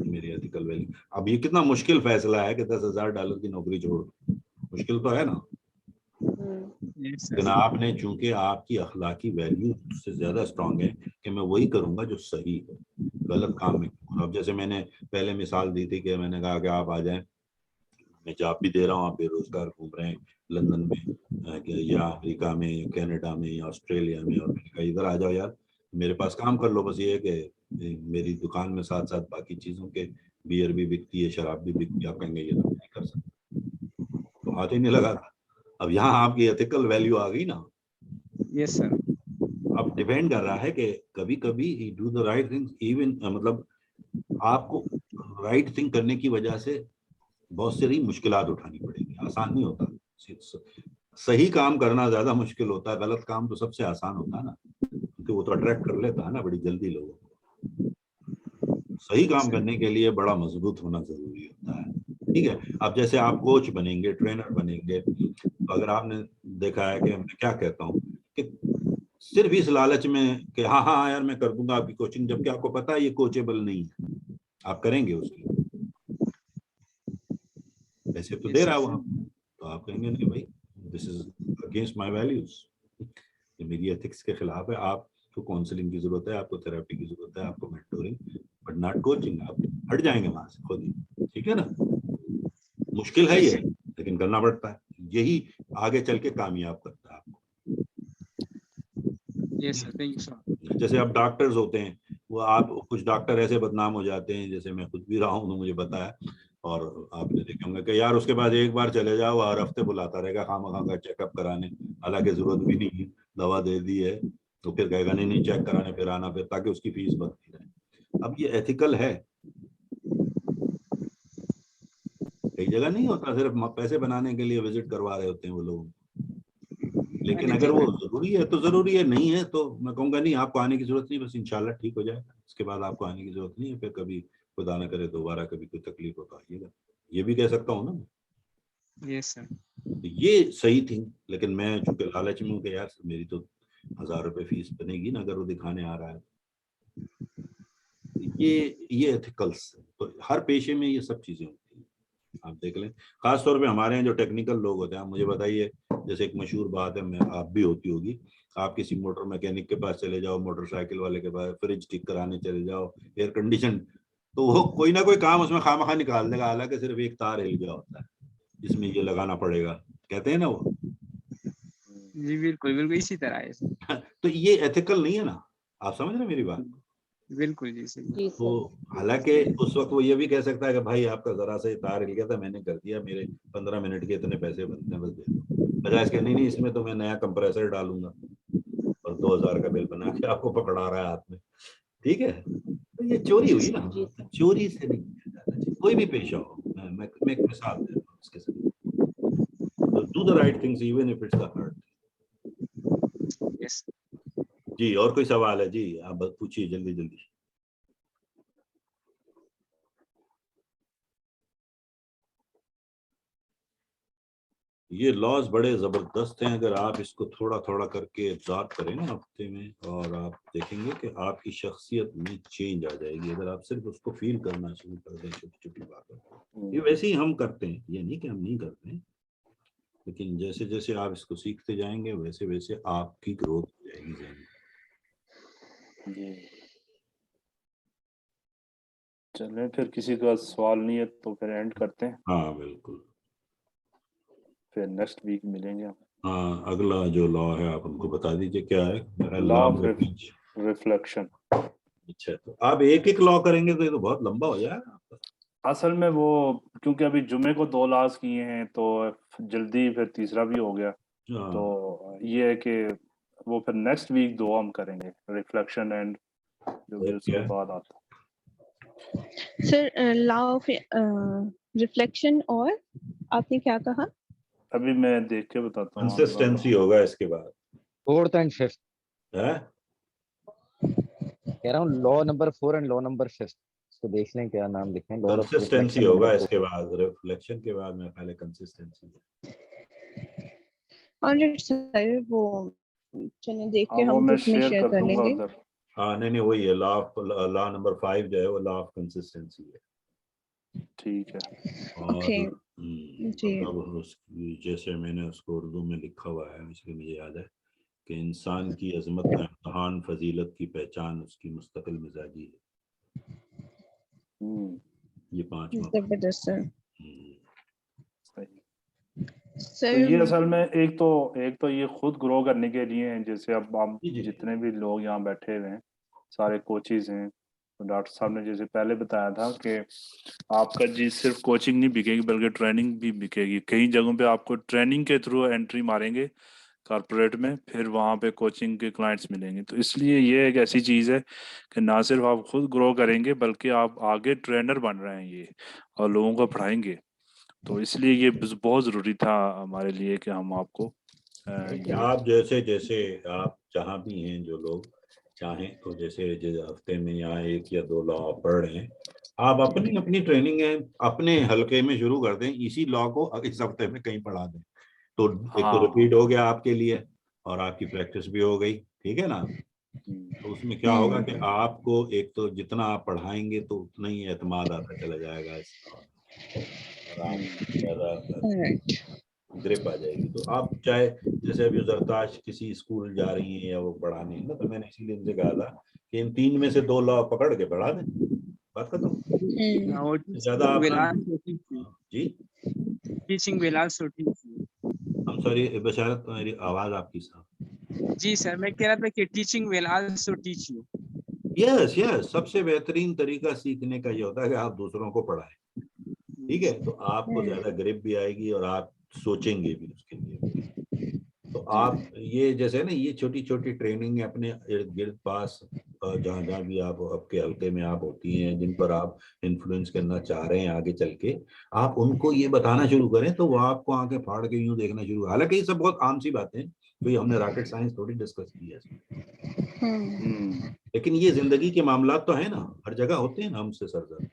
मेरी एथिकल वैल्यू। अब ये कितना मुश्किल फैसला है कि $10,000 की नौकरी छोड़ दो, मुश्किल तो है ना। ये सर। लेकिन आपने, चूंकि आपकी अखलाकी वैल्यू से ज्यादा स्ट्रांग है कि मैं वही करूंगा जो सही है, गलत काम में। अब जैसे मैंने पहले मिसाल दी थी कि मैंने कहा कि आप आ जाएं, मैं जॉब भी दे रहा हूँ, आप बेरोजगार घूम रहे हैं लंदन में या अमेरिका में या कनाडा में या ऑस्ट्रेलिया में, और मैंने कहा इधर आ जाओ यार, मेरे पास काम कर लो। बस ये है कि मेरी दुकान में साथ साथ बाकी चीजों के, बियर भी बिकती है, शराब भी बिकती है। आप कहेंगे ये तो नहीं कर सकते, तो हाथ ही नहीं लगा था। अब यहाँ आपकी एथिकल वैल्यू आ गई ना। Yes sir. अब डिपेंड कर रहा है कि कभी कभी do the right things, even मतलब आपको राइट थिंग करने की वजह से बहुत सारी मुश्किलात उठानी पड़ेगी, आसान नहीं होता। सही काम करना ज्यादा मुश्किल होता है, गलत काम तो सबसे आसान होता है ना, क्योंकि वो तो अट्रैक्ट कर लेता है ना बड़ी जल्दी लोगों को। सही काम करने के लिए बड़ा मजबूत होना जरूरी होता है, ठीक है। अब जैसे आप कोच बनेंगे, ट्रेनर बनेंगे, तो अगर आपने देखा है कि मैं क्या कहता हूँ कि सिर्फ इस लालच में कि हाँ हाँ यार मैं कर दूंगा आपकी कोचिंग, जबकि आपको पता है ये कोचेबल नहीं है, आप करेंगे उसकी, पैसे तो दे रहा हूँ आप, तो आप कहेंगे नहीं भाई, this is against my values, ये मेरी एथिक्स के खिलाफ है। आपको काउंसलिंग की जरूरत है, आपको थेरेपी की जरूरत है, आपको मेंटोरिंग, बट नॉट कोचिंग। आप हट जाएंगे वहां से खुद ही, ठीक है ना। मुश्किल है ये, लेकिन करना पड़ता है, यही आगे चल के कामयाब करता है आपको। Yes sir, thank you sir. जैसे अब डॉक्टर्स होते हैं, वो आप कुछ डॉक्टर ऐसे बदनाम हो जाते हैं, जैसे मैं खुद भी रहा हूँ तो मुझे पता है, और आपने देखे होंगे कि यार उसके बाद एक बार चले जाओ, हर हफ्ते बुलाता रहेगा खामा का चेकअप कराने, हालांकि जरूरत भी नहीं है, दवा दे दी है तो फिर कहेगा नहीं नहीं चेक कराने फिर आना, फिर ताकि उसकी फीस बनती रहे। अब ये एथिकल है? कई जगह नहीं होता, सिर्फ पैसे बनाने के लिए विजिट करवा रहे होते हैं वो लोग। लेकिन अगर वो जरूरी है तो जरूरी है, नहीं है तो मैं कहूंगा नहीं, आपको आने की जरूरत नहीं, बस इंशाल्लाह ठीक हो जाएगा, इसके बाद आपको आने की जरूरत नहीं है। फिर कभी खुदा ना करे दोबारा कभी कोई तकलीफ हो तो आइएगा, ये भी कह सकता हूँ ना। Yes sir. तो ये सही थी, लेकिन मैं चूंकि लालच में हूँ कि यार मेरी तो 1,000 रुपए फीस बनेगी ना अगर वो दिखाने आ रहा है, ये एथिकल्स। तो हर पेशे में ये सब चीजें होती हैं, आप देख लें। खास तौर पे हमारे यहाँ जो टेक्निकल लोग होते हैं, आप मुझे बताइए, जैसे एक मशहूर बात है, मैं आप भी होती होगी, आप किसी मोटर मैकेनिक के पास चले जाओ, मोटरसाइकिल वाले के पास, फ्रिज ठीक कराने चले जाओ, एयर कंडीशन, तो वो कोई ना कोई काम उसमें खामखा निकाल देगा, हालांकि सिर्फ एक तार हिल गया होता है जिसमें ये लगाना पड़ेगा, कहते हैं ना वो। जी बिल्कुल बिल्कुल इसी तरह है सर। तो ये एथिकल नहीं है ना, आप समझ रहे हैं मेरी बात। बिल्कुल जी सर। जी तो सर। हालांकि उस वक्त वो ये भी कह सकता है कि भाई आपका जरा से तार हिल गया था, मैंने कर दिया, मेरे 15 मिनट के इतने पैसे बनते हैं, बस दे दो। बजाय इसके नहीं नहीं इसमें तो मैं नया कंप्रेसर डालूंगा, और 2,000 का बिल बना के आपको पकड़ा रहा है हाथ में, ठीक है। तो ये चोरी हुई ना, जी चोरी से नहीं किया जाना चाहिए, कोई भी पेशा हो। मैं एक मिसाल दे रहा हूँ इसके साथ, तो do the right things even if it's the hard. Yes. जी, और कोई सवाल है जी, आप बस पूछिए जल्दी जल्दी। ये लॉज बड़े जबरदस्त हैं, अगर आप इसको थोड़ा थोड़ा करके एब्जॉर्ब करें ना हफ्ते में, और आप देखेंगे कि आपकी शख्सियत में चेंज आ जाएगी, अगर आप सिर्फ उसको फील करना शुरू कर दें छोटी छोटी बातों। ये वैसे ही हम करते हैं, ये नहीं कि हम नहीं करते हैं, लेकिन जैसे जैसे आप इसको सीखते जाएंगे वैसे वैसे आपकी ग्रोथ हो जाएगी ज़हन में। चलें, फिर किसी का सवाल नहीं है तो फिर एंड करते हैं, हाँ बिल्कुल। फिर नेक्स्ट वीक मिलेंगे। हाँ, अगला जो लॉ है आप हमको बता दीजिए क्या है। Law of reflection. अच्छा, तो आप एक एक लॉ करेंगे तो ये तो बहुत लंबा हो जाएगा आपका। असल में वो क्योंकि अभी जुमे को 2 लॉज किए हैं तो जल्दी फिर तीसरा भी हो गया, हाँ, तो ये है कि वो फिर नेक्स्ट वीक 2 हम करेंगे, रिफ्लेक्शन एंड जो भी उसके Okay. बाद आता है। सर लॉ ऑफ रिफ्लेक्शन और आपने क्या कहा? अभी मैं देख के बताता हूँ। कंसिस्टेंसी होगा इसके बाद 4th and 5th है। कह रहा हूँ, law number 4 and law number 5 इसको देख लें, क्या नाम लिखे हैं, लॉ ऑफ कंसिस्टेंसी रिफ्लेक्शन होगा नंबर 4। इसके बाद, रिफ्लेक्शन के बाद में पहले कंसिस्टेंसी। और सर वो चलिए देख के हाँ, वो हम मैं ग्रुप में शेयर शेयर कर कर दूंगा लेंगे। उधर। हाँ नहीं वही है, लॉ नंबर 5 जो है वो लॉ ऑफ कंसिस्टेंसी है। ठीक है। और ओके जी। मतलब उसकी जैसे मैंने उसको उर्दू में लिखा हुआ है, इसलिए मुझे याद है कि इंसान की अजमत का इम्तहान फजीलत की पहचान उसकी मुस्तकिल मिजाजी है। ये 5 मकाम। जबरदस्त सर। सही। तो सर ये असल में एक तो ये खुद ग्रो करने के लिए हैं। जैसे अब हम जी, जी। जितने भी लोग यहाँ बैठे हुए हैं, सारे कोचेज हैं। तो डॉक्टर साहब ने जैसे पहले बताया था कि आपका जी सिर्फ कोचिंग नहीं बिकेगी बल्कि ट्रेनिंग भी बिकेगी। कई जगहों पे आपको ट्रेनिंग के थ्रू एंट्री मारेंगे कॉर्पोरेट में, फिर वहाँ पे कोचिंग के क्लाइंट्स मिलेंगे। तो इसलिए ये एक ऐसी चीज़ है कि ना सिर्फ आप खुद ग्रो करेंगे बल्कि आप आगे ट्रेनर बन रहे हैं ये, और लोगों को पढ़ाएंगे। तो इसलिए ये बहुत ज़रूरी था हमारे लिए कि हम आपको कि ये आप जैसे जैसे आप जहाँ भी हैं, जो लोग चाहें तो जैसे जिस हफ्ते में या 1 या 2 लॉ पढ़ रहे हैं, आप अपनी अपनी ट्रेनिंग है अपने हल्के में शुरू कर दें, इसी लॉ को इस हफ्ते में कहीं पढ़ा दें, तो एक तो हाँ। रिपीट हो गया आपके लिए और आपकी प्रैक्टिस भी हो गई, ठीक है ना। तो उसमें क्या होगा कि आपको एक तो जितना आप पढ़ाएंगे तो उतना ही एतमाद आता चला जाएगा इसका, और आप ज्यादा ग्रिप आ जाएगी। तो आप चाहे जैसे अभी जरताश किसी स्कूल जा रही हैं या वो पढ़ाने हैं ना, तो मैंने इसीलिए उनसे कहा था कि इन 3 में से 2 लॉ पकड़ के पढ़ा दें, बात खत्म। वो ज्यादा आप जी टीचिंग विलास हम सॉरी बशारत, मेरी आवाज आपकी साफ। जी सर, मैं कह रहा था कि teaching will also teach you. Yes yes, सबसे बेहतरीन तरीका सीखने का ये होता है कि आप दूसरों को पढ़ाएं, ठीक है। तो आपको ज्यादा ग्रिप भी आएगी और आप सोचेंगे भी उसके लिए। तो आप ये जैसे ना ये छोटी छोटी ट्रेनिंग अपने इर्द गिर्द पास जहाँ जहाँ भी आप आपके हल्के में आप होती हैं, जिन पर आप इन्फ्लुएंस करना चाह रहे हैं आगे चल के, आप उनको ये बताना शुरू करें तो वो आपको आंखें फाड़ के यूं देखना शुरू। हालांकि ये सब बहुत आम सी बातें हैं, तो हमने रॉकेट साइंस थोड़ी डिस्कस की है, लेकिन ये जिंदगी के मामला तो है ना, हर जगह होते हैं ना हमसे सरजर।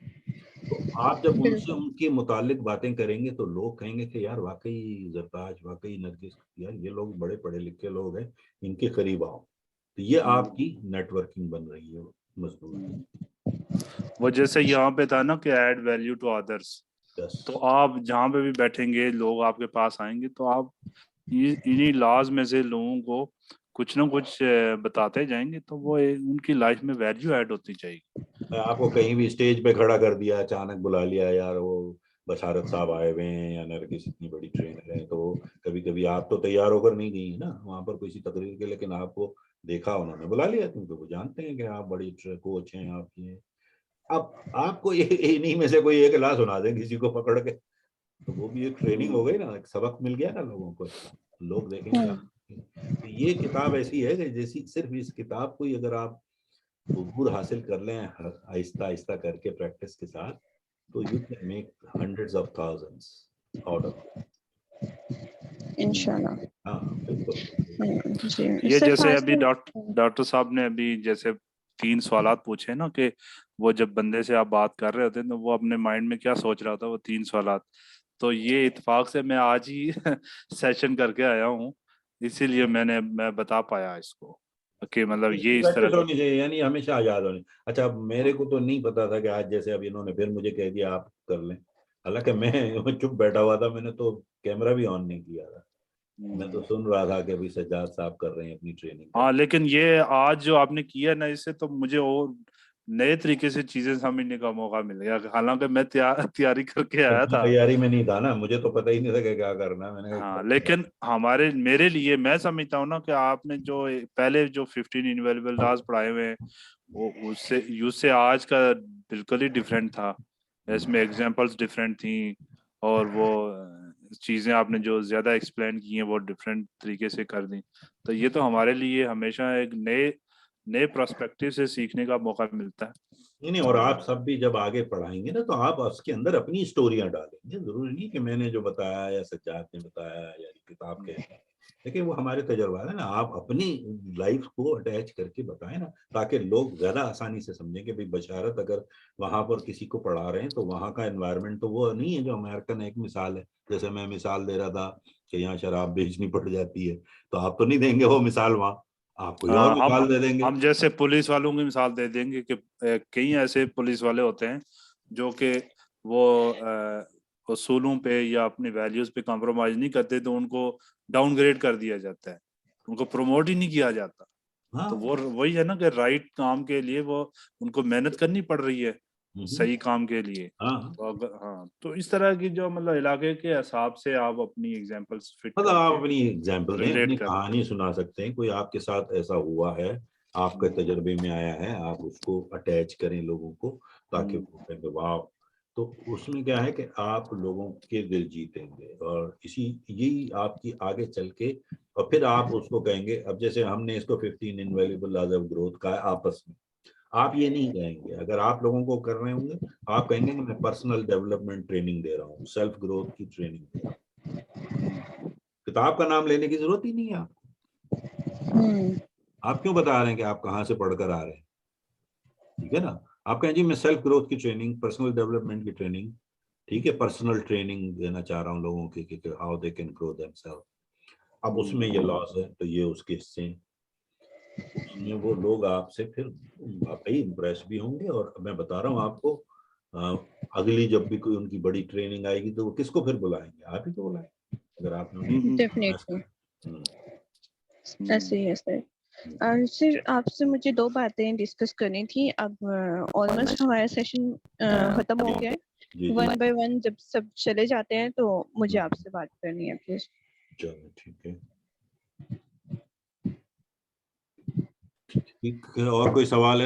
तो आप जब उनसे उनके मुतालिक बातें करेंगे तो लोग कहेंगे कि यार वाकई जरताज, वाकई नरगिस, यार ये लोग बड़े पढ़े लिखे लोग हैं, इनके करीब आओ। तो ये आपकी नेटवर्किंग बन रही है मजबूत। वो जैसे यहाँ पे था ना कि add value to others. Yes, तो आप जहाँ पे भी बैठेंगे लोग आपके पास आएंगे, तो आप इन्हीं लॉज में से लोगों को कुछ ना कुछ बताते जाएंगे, तो वो उनकी लाइफ में वैल्यू ऐड होती जाएगी। आपको कहीं भी स्टेज पे खड़ा कर दिया, अचानक बुला लिया, यार वो बशारत साहब आए हुए हैं या नरगिस इतनी बड़ी ट्रेनर है, तो कभी कभी आप तो तैयार होकर नहीं गई ना वहां पर किसी तकरीर के, लेकिन आपको देखा उन्होंने बुला लिया, क्योंकि वो जानते हैं कि आप बड़ी कोच हैं आप ये। अब आपको इन्हीं में से कोई एक ला सुना दें किसी को पकड़ के, तो वो भी एक ट्रेनिंग हो गई ना, एक सबक मिल गया ना लोगों को, लोग देखेंगे आप। तो ये किताब ऐसी है कि जैसी सिर्फ इस किताब को ही अगर आप अबूर हासिल कर लें आहिस्ता आहिस्ता करके प्रैक्टिस के साथ, तो you can make hundreds of thousands out of इंशाल्लाह। हाँ बिल्कुल। जी ये सर, जैसे अभी खासकर डॉक्टर साहब ने अभी जैसे 3 सवालात पूछे ना, कि वो जब बंदे से आप बात कर रहे होते हैं तो वो अपने माइंड में क्या सोच रहा था, वो 3 सवालात। तो ये इत्तेफाक से मैं आज ही सेशन करके आया हूँ, इसीलिए मैं बता पाया इसको कि मतलब ये इस तरह प्रैक्टिस होनी चाहिए, यानी हमेशा याद होनी। अच्छा, अब मेरे को तो नहीं पता था कि आज जैसे अब इन्होंने फिर मुझे कह दिया आप कर लें, हालांकि मैं चुप बैठा हुआ था, मैंने तो कैमरा भी ऑन नहीं किया था, मैं तो सुन रहा था कि अभी सज्जाद साहब कर रहे हैं अपनी ट्रेनिंग। हाँ, लेकिन ये आज जो आपने किया ना, इससे तो मुझे और नए तरीके से चीजें समझने का मौका मिल गया। हालांकि मैं तैयारी करके आया था। तैयारी में नहीं था ना, मुझे तो पता ही नहीं था कि क्या करना है, मैंने हाँ, कहा लेकिन मेरे लिए मैं समझता हूँ ना कि आपने जो पहले जो 15 इनवेल्युबल लॉज पढ़ाए हुए हैं, वो उससे आज का बिल्कुल ही डिफरेंट था। इसमें एग्जांपल्स डिफरेंट थी, और वो चीजें आपने जो ज्यादा एक्सप्लेन की हैं वो डिफरेंट तरीके से कर दी, तो ये तो हमारे लिए हमेशा एक नए पर्सपेक्टिव से सीखने का मौका मिलता है। नहीं, और आप सब भी जब आगे पढ़ाएंगे ना तो आप उसके अंदर अपनी स्टोरियां डालेंगे। जरूरी नहीं कि मैंने जो बताया या सज्जाद ने बताया या किताब के, देखिए वो हमारे तजुर्बा है ना, आप अपनी लाइफ को अटैच करके बताएं ना, ताकि लोग ज्यादा आसानी से समझें कि भाई बशारत अगर वहां पर किसी को पढ़ा रहे हैं तो वहां का एनवायरनमेंट तो वो नहीं है जो अमेरिकन एक मिसाल है। जैसे मैं मिसाल दे रहा था कि यहाँ शराब बेचनी पड़ जाती है, तो आप तो नहीं देंगे वो मिसाल, वहां आप कोई और मिसाल दे देंगे। हम जैसे पुलिस वालों की मिसाल दे देंगे कि कई ऐसे पुलिस वाले होते हैं जो कि वो उसूलों पे या अपनी वैल्यूज पे कॉम्प्रोमाइज नहीं करते, तो उनको डाउनग्रेड कर दिया जाता है, उनको प्रमोट ही नहीं किया जाता। हाँ, तो वो वही है ना कि राइट काम के लिए वो उनको मेहनत करनी पड़ रही है सही काम के लिए। हाँ, तो हाँ, तो इस तरह की जो मतलब इलाके के हिसाब से आप अपनी एग्जांपल्स फिट मतलब आप करके अपनी एग्जाम्पल दें, अपनी रिलेट कर। कहानी सुना सकते हैं, कोई आपके साथ ऐसा हुआ है, आपके तजर्बे में आया है, आप उसको अटैच करें लोगों को, ताकि वो कहेंगे वाह। तो उसमें क्या है कि आप लोगों के दिल जीतेंगे, और यही आपकी आगे चल के, और फिर आप उसको कहेंगे। अब जैसे हमने इसको 15 इनवैल्यूएबल लॉज ऑफ ग्रोथ का है आपस में, आप ये नहीं कहेंगे। अगर आप लोगों को कर रहे होंगे, आप कहेंगे कि मैं पर्सनल डेवलपमेंट ट्रेनिंग दे रहा हूँ, सेल्फ ग्रोथ की ट्रेनिंग दे रहा हूँ। किताब का नाम लेने की जरूरत ही नहीं है आपको। आप क्यों बता रहे हैं कि आप कहाँ से पढ़कर आ रहे हैं? ठीक है ना, आप कहें जी मैं सेल्फ ग्रोथ की ट्रेनिंग, पर्सनल डेवलपमेंट की ट्रेनिंग, ठीक है, पर्सनल ट्रेनिंग देना चाह रहा हूँ लोगों की कि how they can grow themselves. अब उसमें ये लॉस है तो ये उसके हिस्से हैं, उसमें वो लोग आपसे फिर वाकई इम्प्रेस भी होंगे। और मैं बता रहा हूँ आपको, अगली जब भी कोई उनकी बड़ी ट्रेनिंग आएगी तो वो किसको फिर बुलाएंगे? आप ही तो बुलाएंगे, अगर आपने उन्हें डेफिनेटली ऐसे ही है सर। सर आपसे मुझे 2 बातें डिस्कस करनी थी। अब ऑलमोस्ट हमारा सेशन खत्म हो गया है। जी, 1 बाय 1 जब सब चले जाते हैं तो मुझे आपसे बात करनी है प्लीज। चलो ठीक है, ठीक है। और कोई सवाल है